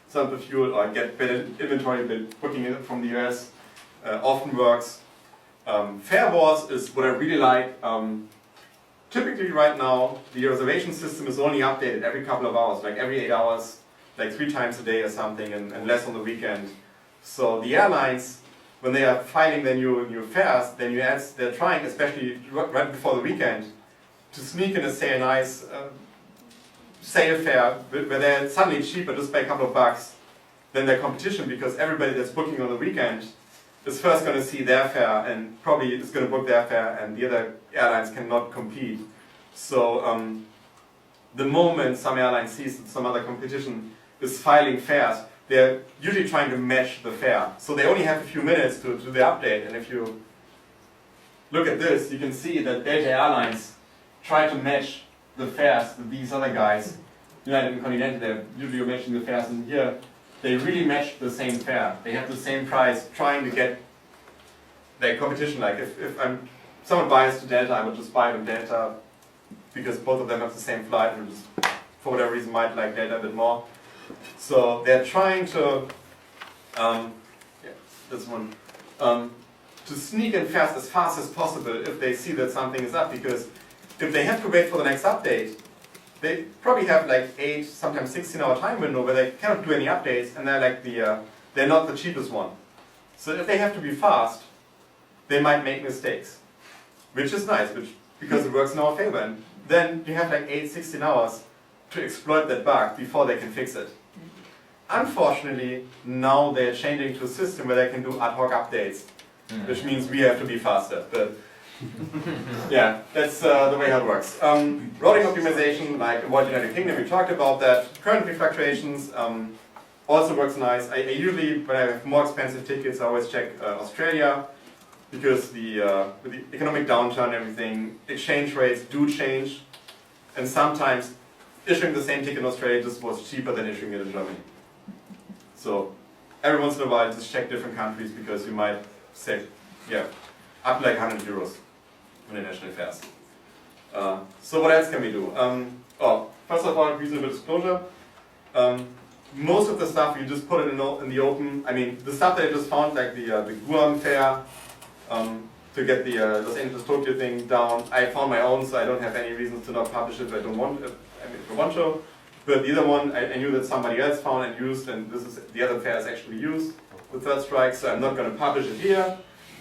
some of the fuel or get better inventory booking it from the US. Often works. Fare Wars is what I really like. Typically right now, the reservation system is only updated every couple of hours, like every 8 hours, like 3 times a day or something, and less on the weekend. So the airlines, when they are filing their new fares, they're trying, especially right before the weekend, to sneak in a nice sale fare where they're suddenly cheaper just by a couple of bucks than their competition, because everybody that's booking on the weekend is first going to see their fare and probably is going to book their fare, and the other airlines cannot compete. So the moment some airline sees that some other competition is filing fares, they're usually trying to match the fare. So they only have a few minutes to do the update, and if you look at this, you can see that Delta Airlines try to match the fares that these other guys, United and Continental, they're usually matching the fares, and here they really match the same fare. They have the same price, trying to get their competition. Like if someone buys to Delta, I would just buy them Delta because both of them have the same flight, and just for whatever reason might like Delta a bit more. So they're trying to, this one, to sneak in fares as fast as possible if they see that something is up, because if they have to wait for the next update, they probably have like 8, sometimes 16-hour time window where they cannot do any updates, and they're like they're not the cheapest one. So if they have to be fast, they might make mistakes, which is nice, because it works in our favor. And then you have like 8, 16 hours to exploit that bug before they can fix it. Unfortunately, now they're changing to a system where they can do ad hoc updates, which means we have to be faster. But yeah, that's the way how it works. Routing optimization, like avoid United Kingdom, we talked about that. Currency fluctuations also works nice. I usually, when I have more expensive tickets, I always check Australia, because with the economic downturn and everything, exchange rates do change, and sometimes issuing the same ticket in Australia just was cheaper than issuing it in Germany. So every once in a while, just check different countries, because you might save, up to like 100 euros on international fares. So what else can we do? First of all, reasonable disclosure. Most of the stuff you just put it in the open. I mean, the stuff that I just found, like the Guam fare, to get the Los Angeles Tokyo thing down, I found my own, so I don't have any reasons to not publish it. I don't want it. I want to. But the other one, I knew that somebody else found and used, and this is the other fare is actually used, the third strike. So I'm not going to publish it here,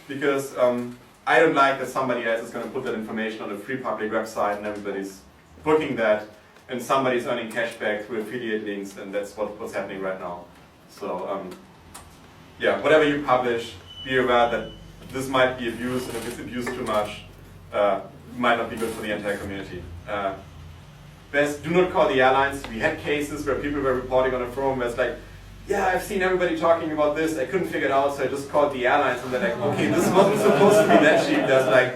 because I don't like that somebody else is going to put that information on a free public website and everybody's booking that, and somebody's earning cash back through affiliate links, and that's what's happening right now. So whatever you publish, be aware that this might be abused, and if it's abused too much, it might not be good for the entire community. Best, do not call the airlines. We had cases where people were reporting on a forum where it's like, yeah, I've seen everybody talking about this, I couldn't figure it out, so I just called the airlines, and they're like, okay, this wasn't supposed to be that cheap, there's like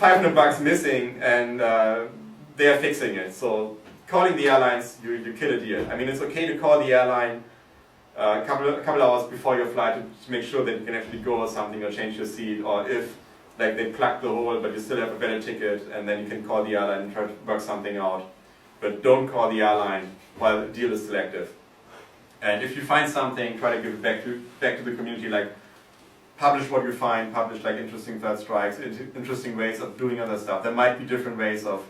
$500 missing, and they're fixing it. So calling the airlines, you kill a deal. I mean, it's okay to call the airline a couple hours before your flight to make sure that you can actually go or something, or change your seat, or if like they plug the hole but you still have a better ticket, and then you can call the airline and try to work something out. But don't call the airline while the deal is selective. And if you find something, try to give it back to the community, like publish what you find, publish like interesting third strikes, interesting ways of doing other stuff. There might be different ways of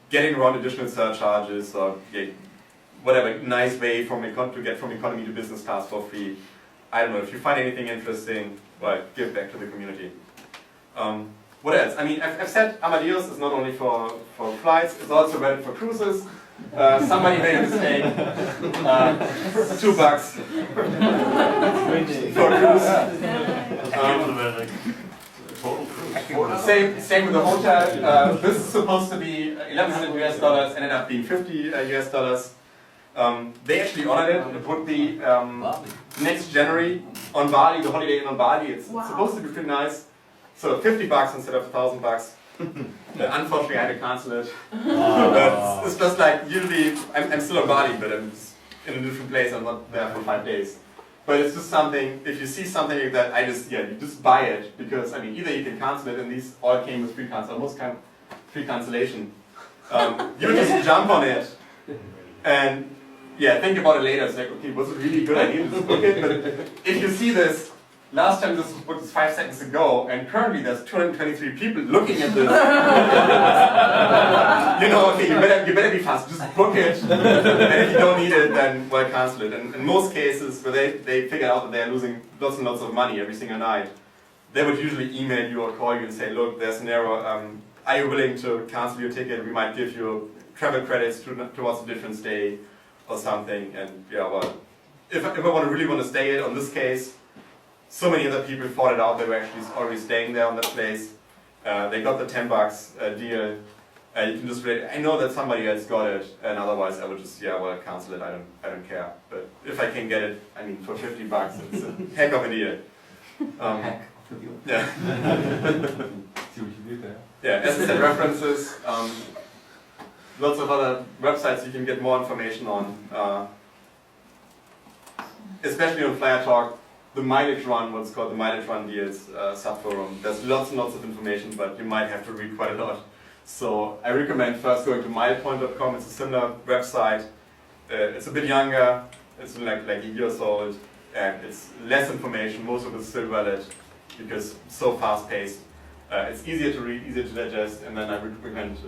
getting around additional surcharges, or whatever nice way to get from economy to business class for free. I don't know, if you find anything interesting, well, give back to the community. What else? I mean, I've said Amadeus is not only for flights, it's also valid for cruises. Somebody made a mistake. $2 for a cruise. Same with the hotel. This is supposed to be $1,100 US, ended up being $50 US. They actually honored it. It would be next January on Bali, the Holiday Inn on Bali. It's supposed to be pretty nice. So $50 instead of $1,000. Unfortunately, I had to cancel it. But it's just like, usually, I'm still on Bali, but I'm in a different place. I'm not there for 5 days. But it's just something, if you see something like that, you just buy it. Because, I mean, either you can cancel it, and these all came with free cancel, almost kind of free cancellation. You just jump on it, and think about it later. It's like, okay, was it really a good idea to just book it? But if you see this, last time this was booked 5 seconds ago, and currently there's 223 people looking at this. Okay, you better be fast. Just book it, and if you don't need it, then well, cancel it. And in most cases, where they figure out that they're losing lots and lots of money every single night, they would usually email you or call you and say, look, there's an error. Are you willing to cancel your ticket? We might give you travel credits towards a different stay or something. And if I really want to stay on this case, so many other people fought it out. They were actually already staying there on that place. They got the $10 deal. You can just I know that somebody else got it, and otherwise I would just cancel it. I don't care. But if I can get it, I mean, for $50, it's a heck of a deal. Yeah. See what you did there. Yeah, as I said, references. Lots of other websites you can get more information on. Especially on Flyer Talk. The mileage run, what's called the mileage run deals subforum. There's lots and lots of information, but you might have to read quite a lot. So I recommend first going to milepoint.com. It's a similar website. It's a bit younger. It's like a year or so old, and it's less information. Most of it's still valid because it's so fast paced. It's easier to read, easier to digest, and then I recommend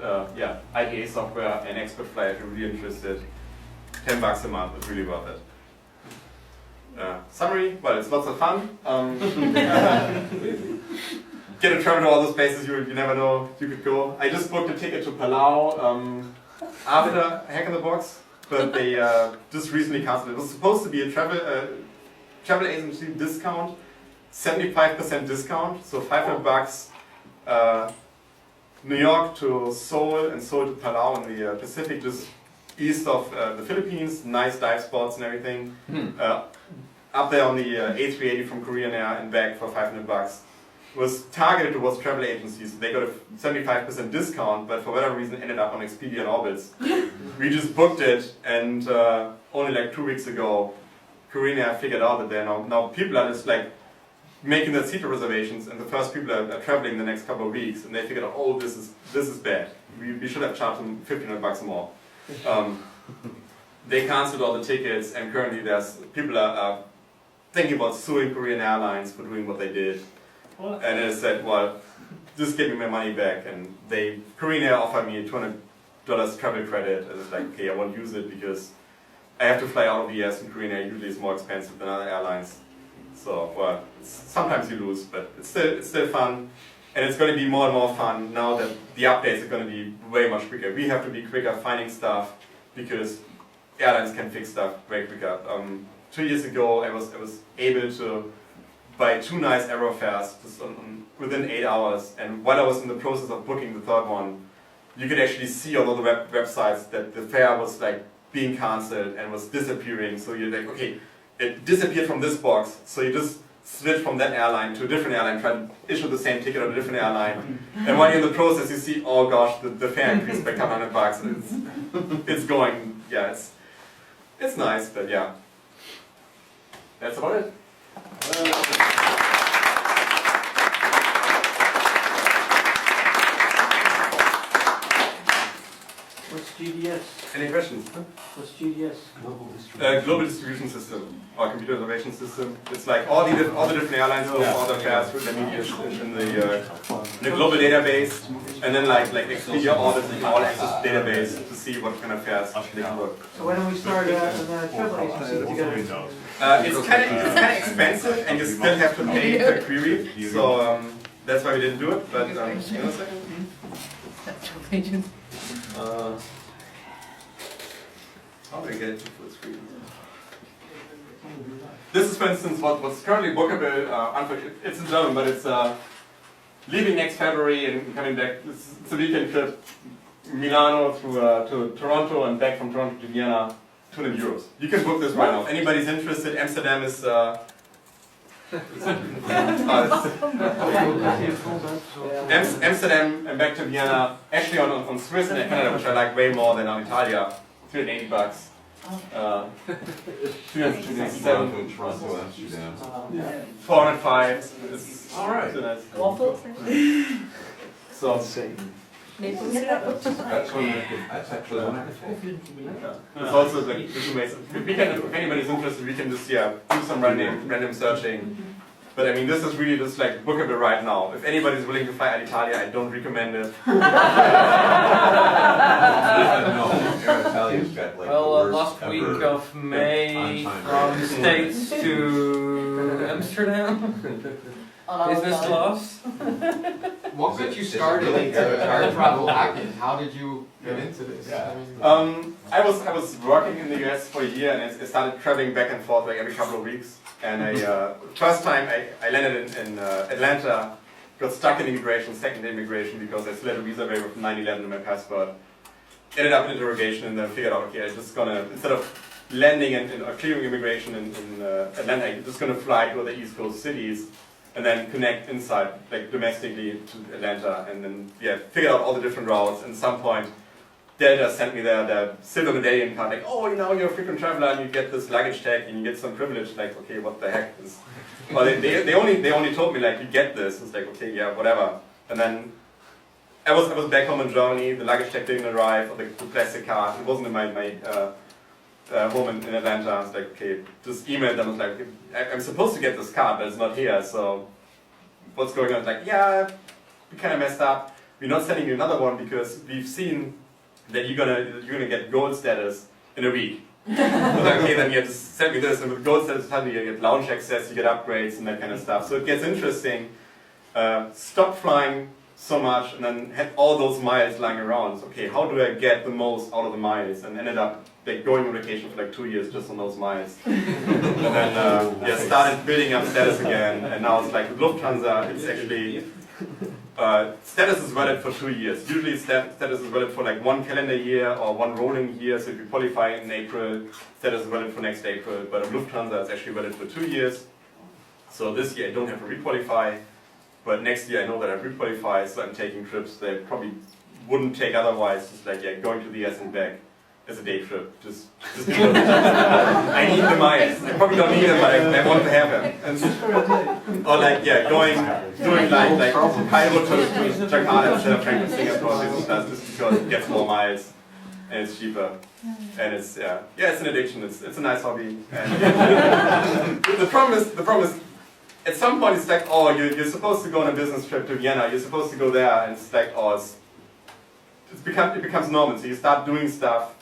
ITA software and Expert Flyer if you're really interested. $10 a month is really worth it. Summary, well, it's lots of fun. Get to travel to all those places you never know you could go. I just booked a ticket to Palau after Hack in the Box, but they just recently canceled it. It was supposed to be a travel agency discount, 75% discount, so $500. New York to Seoul and Seoul to Palau in the Pacific, just east of the Philippines, nice dive spots and everything. Up there on the A380 from Korean Air and back for $500. Was targeted towards travel agencies. They got a 75% discount, but for whatever reason ended up on Expedia and Orbitz. We just booked it, and only like 2 weeks ago, Korean Air figured out that they're now people are just like making their seat reservations, and the first people are traveling the next couple of weeks, and they figured out, oh, this is bad. We should have charged them $1,500 more. They canceled all the tickets, and currently people are thinking about suing Korean Airlines for doing what they did. What? And I said, well, just give me my money back. And Korean Air offered me $200 travel credit. And it's like, okay, I won't use it because I have to fly out of the US, and Korean Air usually is more expensive than other airlines. So, well, sometimes you lose, but it's still fun. And it's going to be more and more fun now that the updates are going to be way much quicker. We have to be quicker finding stuff because airlines can fix stuff way quicker. 2 years ago, I was able to buy 2 nice aerofares just within 8 hours. And while I was in the process of booking the third one, you could actually see on all the websites that the fare was like being cancelled and was disappearing. So you're like, okay, it disappeared from this box. So you just switch from that airline to a different airline, try to issue the same ticket on a different airline. And while you're in the process, you see, oh gosh, the fare increased by a couple $100. And it's going, yeah, it's nice, but yeah. That's about it. What's GDS? Any questions? What's GDS? Global distribution system or computer reservation system. It's like all the different airlines go all the fares with in the global database, and then like Expedia audits the all access database to see what kind of fares they can work. So when we start a travel agency together? It's kind of expensive, and you still have to pay per query. So that's why we didn't do it. But hang on a second. How do I get it to full screen? This is, for instance, what's currently bookable. Unfortunately, it's in German, but it's leaving next February and coming back. It's a weekend trip, Milano to Toronto and back from Toronto to Vienna, €200. You can book this right now. Anybody's interested? Amsterdam is. Amsterdam and back to Vienna, actually on Swiss and Canada, which I like way more than on Italia, $380. 327, 405. All right. So that's Waffles? so. Maple syrup? That's actually It's also like different ways. We can, if anybody's interested, we can just do some random searching. But I mean, this is really just like bookable right now. If anybody's willing to fly Alitalia, I don't recommend it. Well, last week of May from the States to Amsterdam, business class. What got you started into travel hacking? How did you get into this? I was working in the US for a year, and I started traveling back and forth like every couple of weeks. And first time I landed in Atlanta, got stuck in immigration, second immigration, because I still had a visa waiver from 9/11 in my passport. Ended up in interrogation, and then figured out, okay, I'm just gonna, instead of landing or clearing immigration in Atlanta, I'm just gonna fly to the East Coast cities and then connect inside, like domestically to Atlanta, and then figured out all the different routes. And at some point, Delta sent me their silver medallion card, like, oh, you're a frequent traveler, and you get this luggage tag, and you get some privilege. Like, okay, what the heck? Well, they only told me, like, you get this. It's like, okay, yeah, whatever. And then I was back home in Germany. The luggage tag didn't arrive, or the plastic card. It wasn't in my home in Atlanta. I was like, okay, just emailed them. I was like, I'm supposed to get this card, but it's not here. So what's going on? It's like, yeah, we kind of messed up. We're not sending you another one because we've seen that you're gonna get gold status in a week. Like, okay, then you have to send me this, and with gold status suddenly you get lounge access, you get upgrades and that kind of stuff. So it gets interesting. Stop flying so much, and then had all those miles lying around. So, okay, how do I get the most out of the miles? And ended up like going on vacation for like 2 years just on those miles. And then started building up status again, and now it's like with Lufthansa, it's actually. Status is valid for 2 years. Usually status is valid for like 1 calendar year or 1 rolling year. So if you qualify in April, status is valid for next April. But on Lufthansa, it's actually valid for 2 years. So this year I don't have to requalify. But next year I know that I requalify, so I'm taking trips that I probably wouldn't take otherwise. Just like going to the US and back as a day trip. Just because I need the miles. I probably don't need them, but I want to have them. Or like doing like Cairo to Jakarta instead of trying to Singapore business class, just because it gets more miles and it's cheaper. And it's it's an addiction. It's a nice hobby. And the problem is at some point it's like, oh, you're supposed to go on a business trip to Vienna. You're supposed to go there, and it's like, oh, it becomes normal. So you start doing stuff.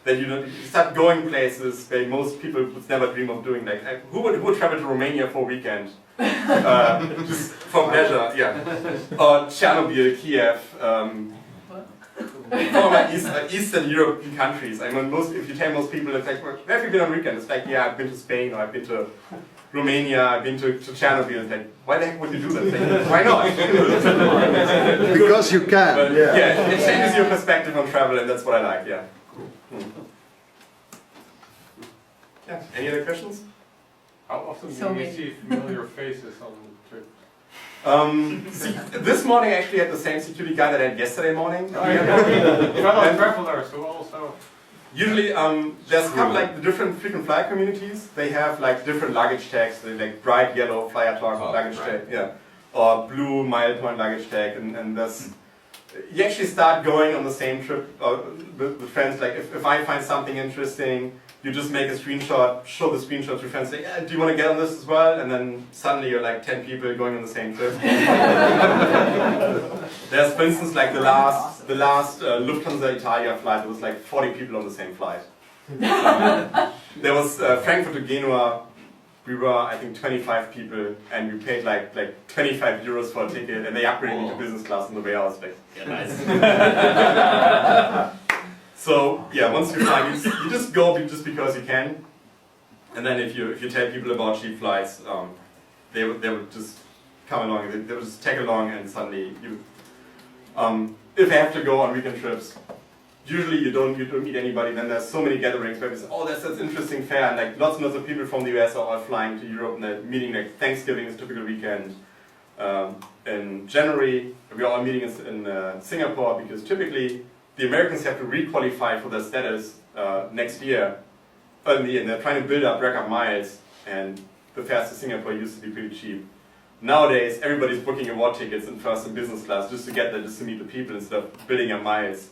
That you start going places where most people would never dream of doing. Like, who would travel to Romania for a weekend? Just for pleasure, Or Chernobyl, Kiev, former Eastern European countries. I mean, if you tell most people, it's like, where have you been on weekend? It's like, I've been to Spain, or I've been to Romania, I've been to Chernobyl. It's like, why the heck would you do that? Like, why not? Because you can. But, it changes your perspective on travel, and that's what I like, Yeah, any other questions? How often So do you many. see familiar faces on the trip? This morning I actually had the same security guy that I had yesterday morning. Fellow travelers who also. Usually, there's kind of like the different frequent flyer communities. They have like different luggage tags, like bright yellow flyer talk luggage tag, yeah, or blue mile point luggage tag, and there's you actually start going on the same trip with friends. Like if I find something interesting, you just make a screenshot, show the screenshot to friends, say, yeah, do you want to get on this as well? And then suddenly you're like 10 people going on the same trip. There's, for instance, like the last Lufthansa Italia flight, there was like 40 people on the same flight. There was Frankfurt to Genoa, we were, I think, 25 people, and we paid like 25 euros for a ticket, and they upgraded me to business class on the way out. Like, yeah, nice. So yeah, once you fly, you just go just because you can, and then if you tell people about cheap flights, they would just come along. They would just tag along, and suddenly you. If I have to go on weekend trips, usually you don't meet anybody. Then there's so many gatherings where we say, oh, that's interesting fair, and like lots and lots of people from the US are all flying to Europe, and they're meeting. Like Thanksgiving is a typical weekend. In January, we're all meeting in Singapore because typically the Americans have to re-qualify for their status next year, and they're trying to build up record miles, and the fares to Singapore used to be pretty cheap. Nowadays, everybody's booking award tickets in first and business class just to get there, just to meet the people instead of building up miles.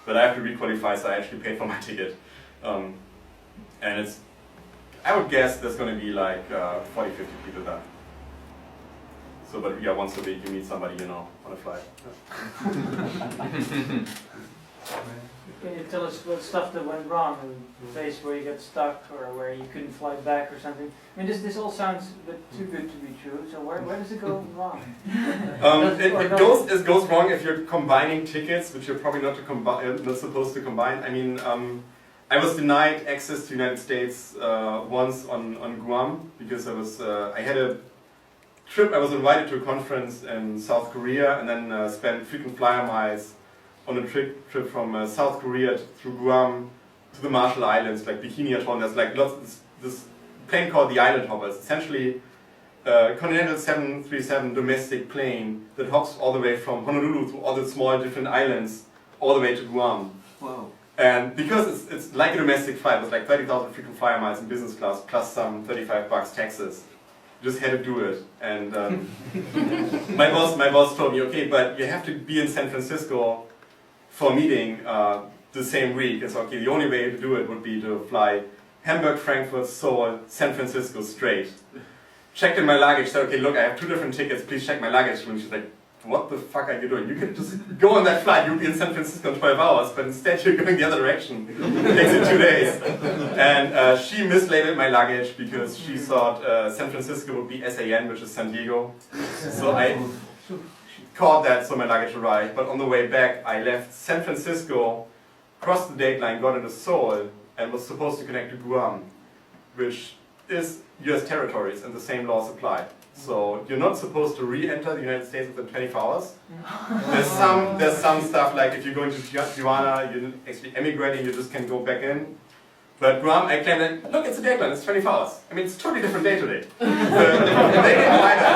But I have to re-qualify, so I actually paid for my ticket. And it's, I would guess there's going to be like 40, 50 people there. So, but yeah, once a week you meet somebody, you know, on a flight. Can you tell us what stuff that went wrong, a place where you got stuck or where you couldn't fly back or something? I mean, this all sounds a bit too good to be true. So where does it go wrong? It goes wrong if you're combining tickets, which you're probably not supposed to combine. I mean, I was denied access to the United States once on Guam because I had a trip. I was invited to a conference in South Korea and then spent frequent flyer miles on a trip from South Korea through Guam to the Marshall Islands, like Bikini Atoll. There's like this plane called the Island Hopper. It's essentially a Continental 737 domestic plane that hops all the way from Honolulu to all the small different islands all the way to Guam. Wow. And because it's like a domestic flight, it was like 30,000 frequent flyer miles in business class plus some $35 taxes. Just had to do it. And my boss told me, okay, but you have to be in San Francisco for a meeting the same week. It's okay, the only way to do it would be to fly Hamburg, Frankfurt, Seoul, San Francisco straight. Checked in my luggage, said, okay, look, I have 2 different tickets, please check my luggage. And she's like, what the fuck are you doing? You can just go on that flight, you'll be in San Francisco in 12 hours, but instead you're going the other direction. It takes you 2 days. And she mislabeled my luggage because she thought San Francisco would be SAN, which is San Diego. So I caught that, so my luggage arrived. But on the way back, I left San Francisco, crossed the date line, got into Seoul, and was supposed to connect to Guam, which is US territories, and the same laws apply. So you're not supposed to re-enter the United States within 24 hours. There's some stuff like if you're going to Tijuana, you're actually emigrating, you just can go back in. But Guam, I claim that, look, it's a date line, it's 24 hours. I mean, it's a totally different day today. They didn't like that.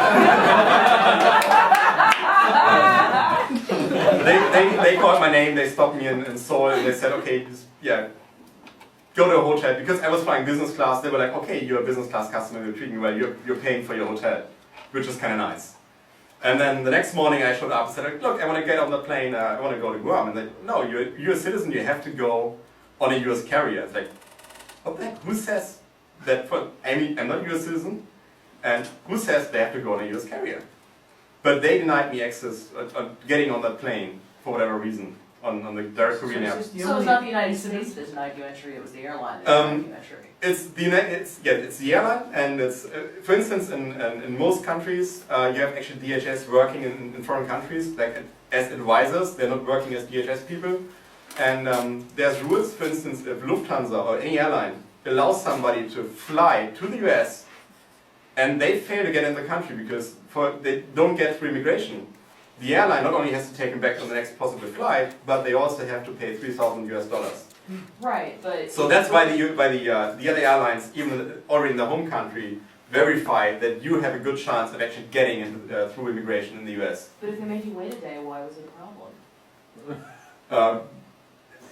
They called my name, they stopped me in Seoul, and they said, okay, just, yeah, go to a hotel. Because I was flying business class, they were like, okay, you're a business class customer, you're treating me well, you're paying for your hotel, which is kind of nice. And then the next morning I showed up and said, look, I want to get on the plane, I want to go to Guam. And they, no, you're a citizen, you have to go on a US carrier. It's like, what the heck, who says that I'm not a US citizen, and who says they have to go on a US carrier? But they denied me access on getting on that plane for whatever reason on the direct Korean air. So it's not the United States that denied you entry, it was the airline that denied you entry. It's the airline, and it's for instance in most countries you have actually DHS working in foreign countries like as advisors. They're not working as DHS people, and there's rules. For instance, if Lufthansa or any airline allows somebody to fly to the US and they fail to get in the country because they don't get through immigration, the airline not only has to take them back on the next possible flight, but they also have to pay $3,000 US. Right, but... So that's why the other airlines, even already in their home country, verify that you have a good chance of actually getting into, through immigration in the US. But if they made you wait a day, why was it a problem?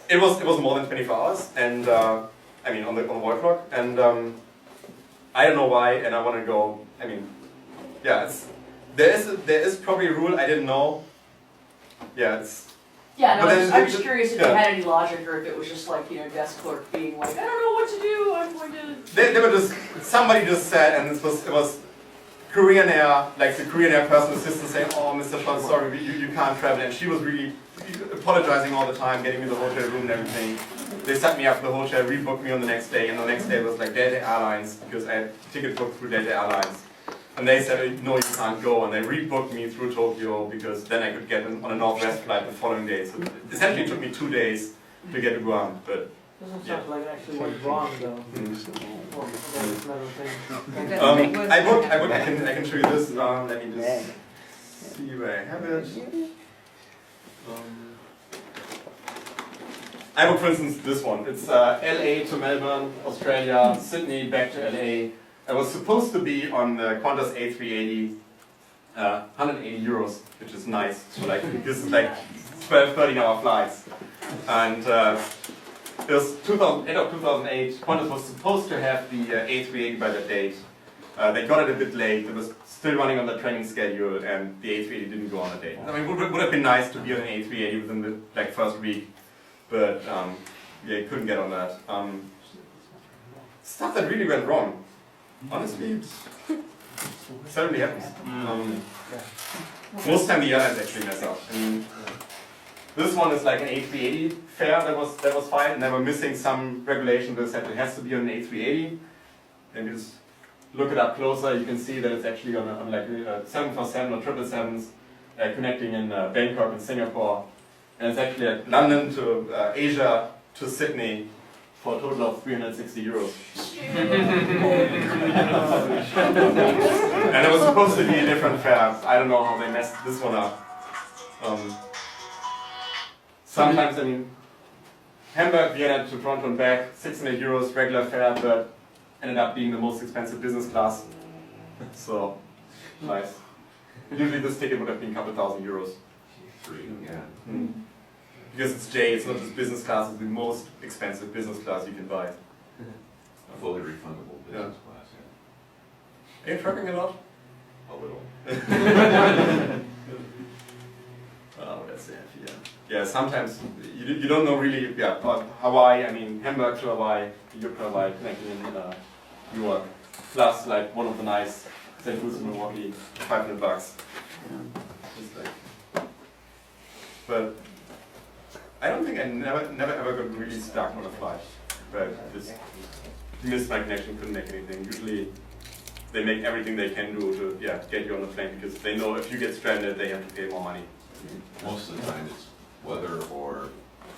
It was more than 24 hours, and I mean on the wall clock, and I don't know why, and I want to go. I mean, yeah, there is probably a rule I didn't know. Yeah, it's. Yeah, no, But then I'm it- just curious if yeah. it had any logic or if it was just like, you know, desk clerk being like, I don't know what to do, I'm going to. They were just somebody just said, and it was Korean Air, like the Korean Air personal assistant saying, "Oh, Mr. Scholz, sorry, you can't travel," and she was really apologizing all the time, getting me the hotel room and everything. They set me up at the hotel, rebooked me on the next day, and the next day was like Delta Airlines because I had ticket booked through Delta Airlines. And they said, "No, you can't go," and they rebooked me through Tokyo because then I could get on a Northwest flight the following day. So essentially, it took me 2 days to get to Guam, but. Doesn't Yeah. sound like it actually went wrong though. Mm. Well, that's another thing. I can show you this. Let me just see where I have it. I booked, for instance, this one. It's LA to Melbourne, Australia, Sydney back to LA. I was supposed to be on the Qantas A380, 180 euros, which is nice. So like this is like 12, 13-hour flights, and. It was end of 2008. Qantas was supposed to have the A380 by that date. They got it a bit late. It was still running on the training schedule, and the A380 didn't go on the date. I mean, it would have been nice to be on an A380 within the first week, but yeah, you couldn't get on that. Stuff that really went wrong. Honestly, it certainly happens. Most time the airlines actually mess up. I mean, this one is like an A380 fare that was fine, and they were missing some regulation that said it has to be on an A380. And you just look it up closer, you can see that it's actually on like 747 or 777s connecting in Bangkok and Singapore. And it's actually like London to Asia to Sydney for a total of 360 euros. And it was supposed to be a different fare. I don't know how they messed this one up. Sometimes, I mean, Hamburg, Vienna to Toronto and back, 600 euros regular fare, but ended up being the most expensive business class. So, nice. Usually this ticket would have been a couple thousand euros. Yeah. Mm. Because it's J, it's not just business class, it's the most expensive business class you can buy. Fully refundable business class, Are you trucking a lot? yeah. A little. Oh, that's it, yeah. Yeah, sometimes you don't know really, yeah, but Hawaii, I mean, Hamburg to Hawaii, Europe to Hawaii, connecting in New York, plus like one of the nice St. Louis and Milwaukee, $500. Just like, but I don't think I never ever got really stuck on a flight, but just missed my connection, couldn't make anything. Usually they make everything they can do to, yeah, get you on the plane because they know if you get stranded, they have to pay more money. Most of the time it's weather or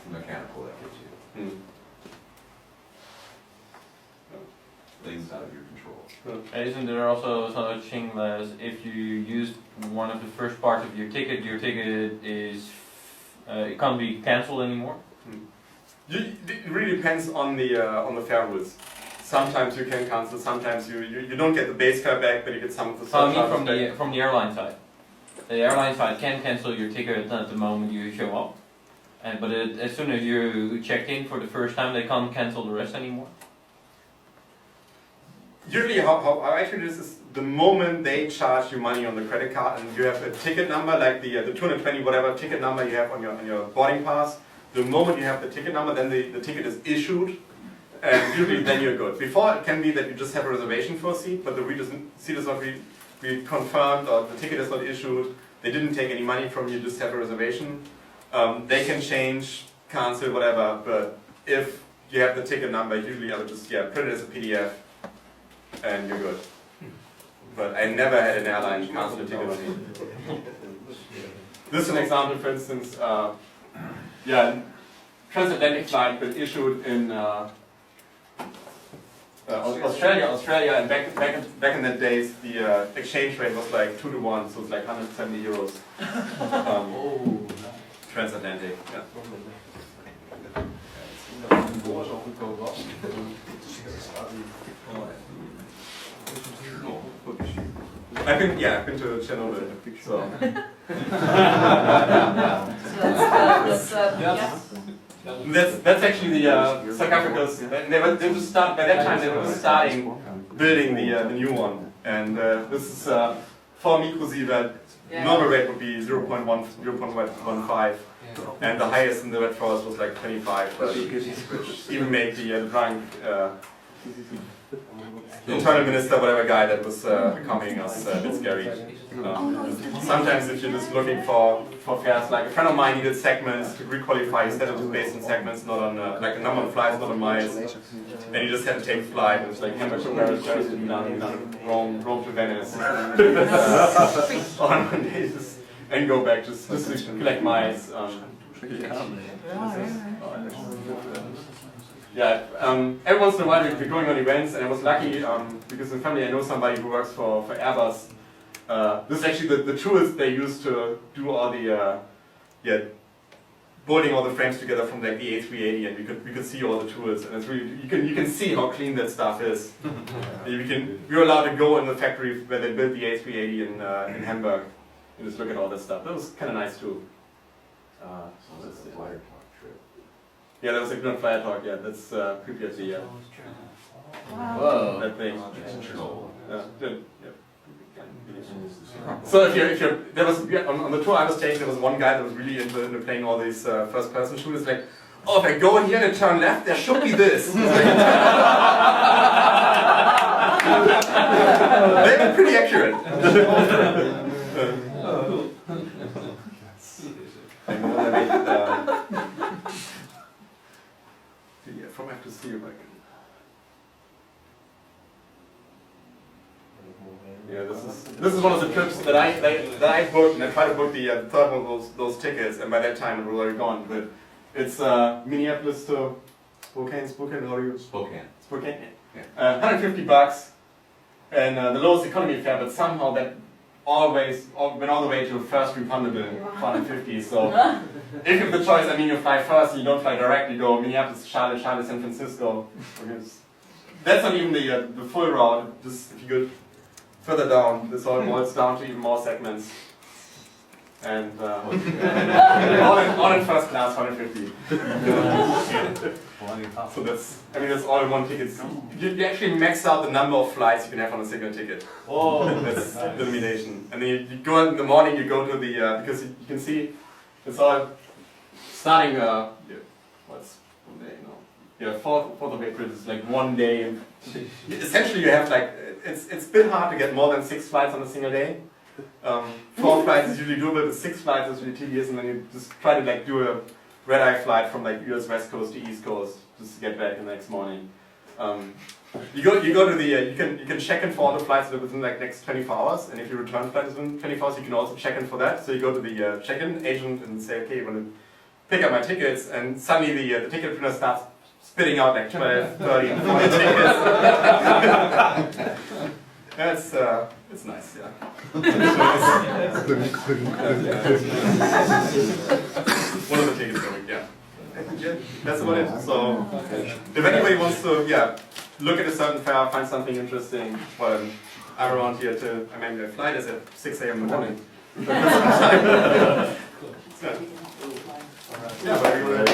mechanical that gets you. Mm. Things out of your control. Isn't there also such thing as if you use one of the first parts of your ticket is it can't be cancelled anymore? It really depends on the fare rules. Sometimes you can cancel, sometimes you don't get the base fare back, but you get some of the So I mean surcharges back. from the airline side. The airline side can cancel your ticket at the moment you show up, but as soon as you checked in for the first time, they can't cancel the rest anymore. Usually how I actually do this is the moment they charge you money on the credit card and you have a ticket number, like the 220 whatever ticket number you have on your boarding pass, the moment you have the ticket number, then the ticket is issued, and usually then you're good. Before it can be that you just have a reservation for a seat, but the seat is not really confirmed or the ticket is not issued, they didn't take any money from you, just have a reservation. They can change, cancel, whatever, but if you have the ticket number, usually I would just print it as a PDF and you're good. But I never had an airline cancel a ticket on me. This is an example, for instance, transatlantic flight but issued in Australia, and back in the days, the exchange rate was like 2 to 1, so it's like 170 euros. Transatlantic, yeah. I've been to Chernobyl, so. That's actually the sarcophagus. They were just start by that time. They were starting building the new one, and this is 4 microsievert. Normal rate would be 0.15, and the highest in the red forest was like 25, 30, which even made the drunk internal minister, whatever guy that was accompanying us, a bit scary. Sometimes if you're just looking for fairs, like a friend of mine needed segments to requalify his setup based on segments, not on like a number of flights, not on miles. And he just had to take a flight, and it's like Hamburg to Paris, Paris to Milan, Rome to Venice, on Mondays, and go back just to collect miles. Yeah, every once in a while we're going on events, and I was lucky because in family I know somebody who works for Airbus. This is actually the tools they use to do all the bolting all the frames together from like the A380, and we could see all the tools, and it's really you can see how clean that stuff is. We were allowed to go in the factory where they built the A380 in Hamburg and just look at all that stuff. That was kind of nice too. Yeah, that was a good flyer talk. Yeah, that's previously. Yeah. Whoa. That thing. So if you're there was on the tour I was taking, there was one guy that was really into playing all these first-person shooters. Like, oh, if I go in here and turn left, there should be this. They were pretty accurate. From F to C, if I can. Yeah, this is one of the trips that I booked, and I tried to book the third one of those tickets, and by that time it was already gone. But it's Minneapolis to Spokane, how do you? Spokane. Spokane. Yeah. $150, and the lowest economy fare, but somehow that always went all the way to first refundable $450. So if you have the choice, I mean, you fly first, you don't fly direct, you go Minneapolis, Charlotte, San Francisco. That's not even the full route. Just if you go further down, this all boils down to even more segments. And all in first class, 150. So that's all in one ticket. You actually max out the number of flights you can have on a single ticket. Oh, that's the limitation. And then you go in the morning, you go to the because you can see it's all starting. What's one day? No. Yeah, 4th of April is like 1 day. And essentially, you have like it's a bit hard to get more than 6 flights on a single day. 4 flights is usually doable, but 6 flights is really tedious, and then you just try to like do a red-eye flight from like US West Coast to East Coast just to get back the next morning. You go to the you can check in for all the flights within like next 24 hours, and if you return flights within 24 hours, you can also check in for that. So you go to the check-in agent and say, okay, I want to pick up my tickets, and suddenly the ticket printer starts spitting out like 12, 30, 40 tickets. It's nice, yeah. One of the tickets going, yeah. That's about it. So, if anybody wants to, look at a certain fare, find something interesting, well, I'm around here till, I mean, the flight is at 6 a.m. in the morning. Yeah, very good.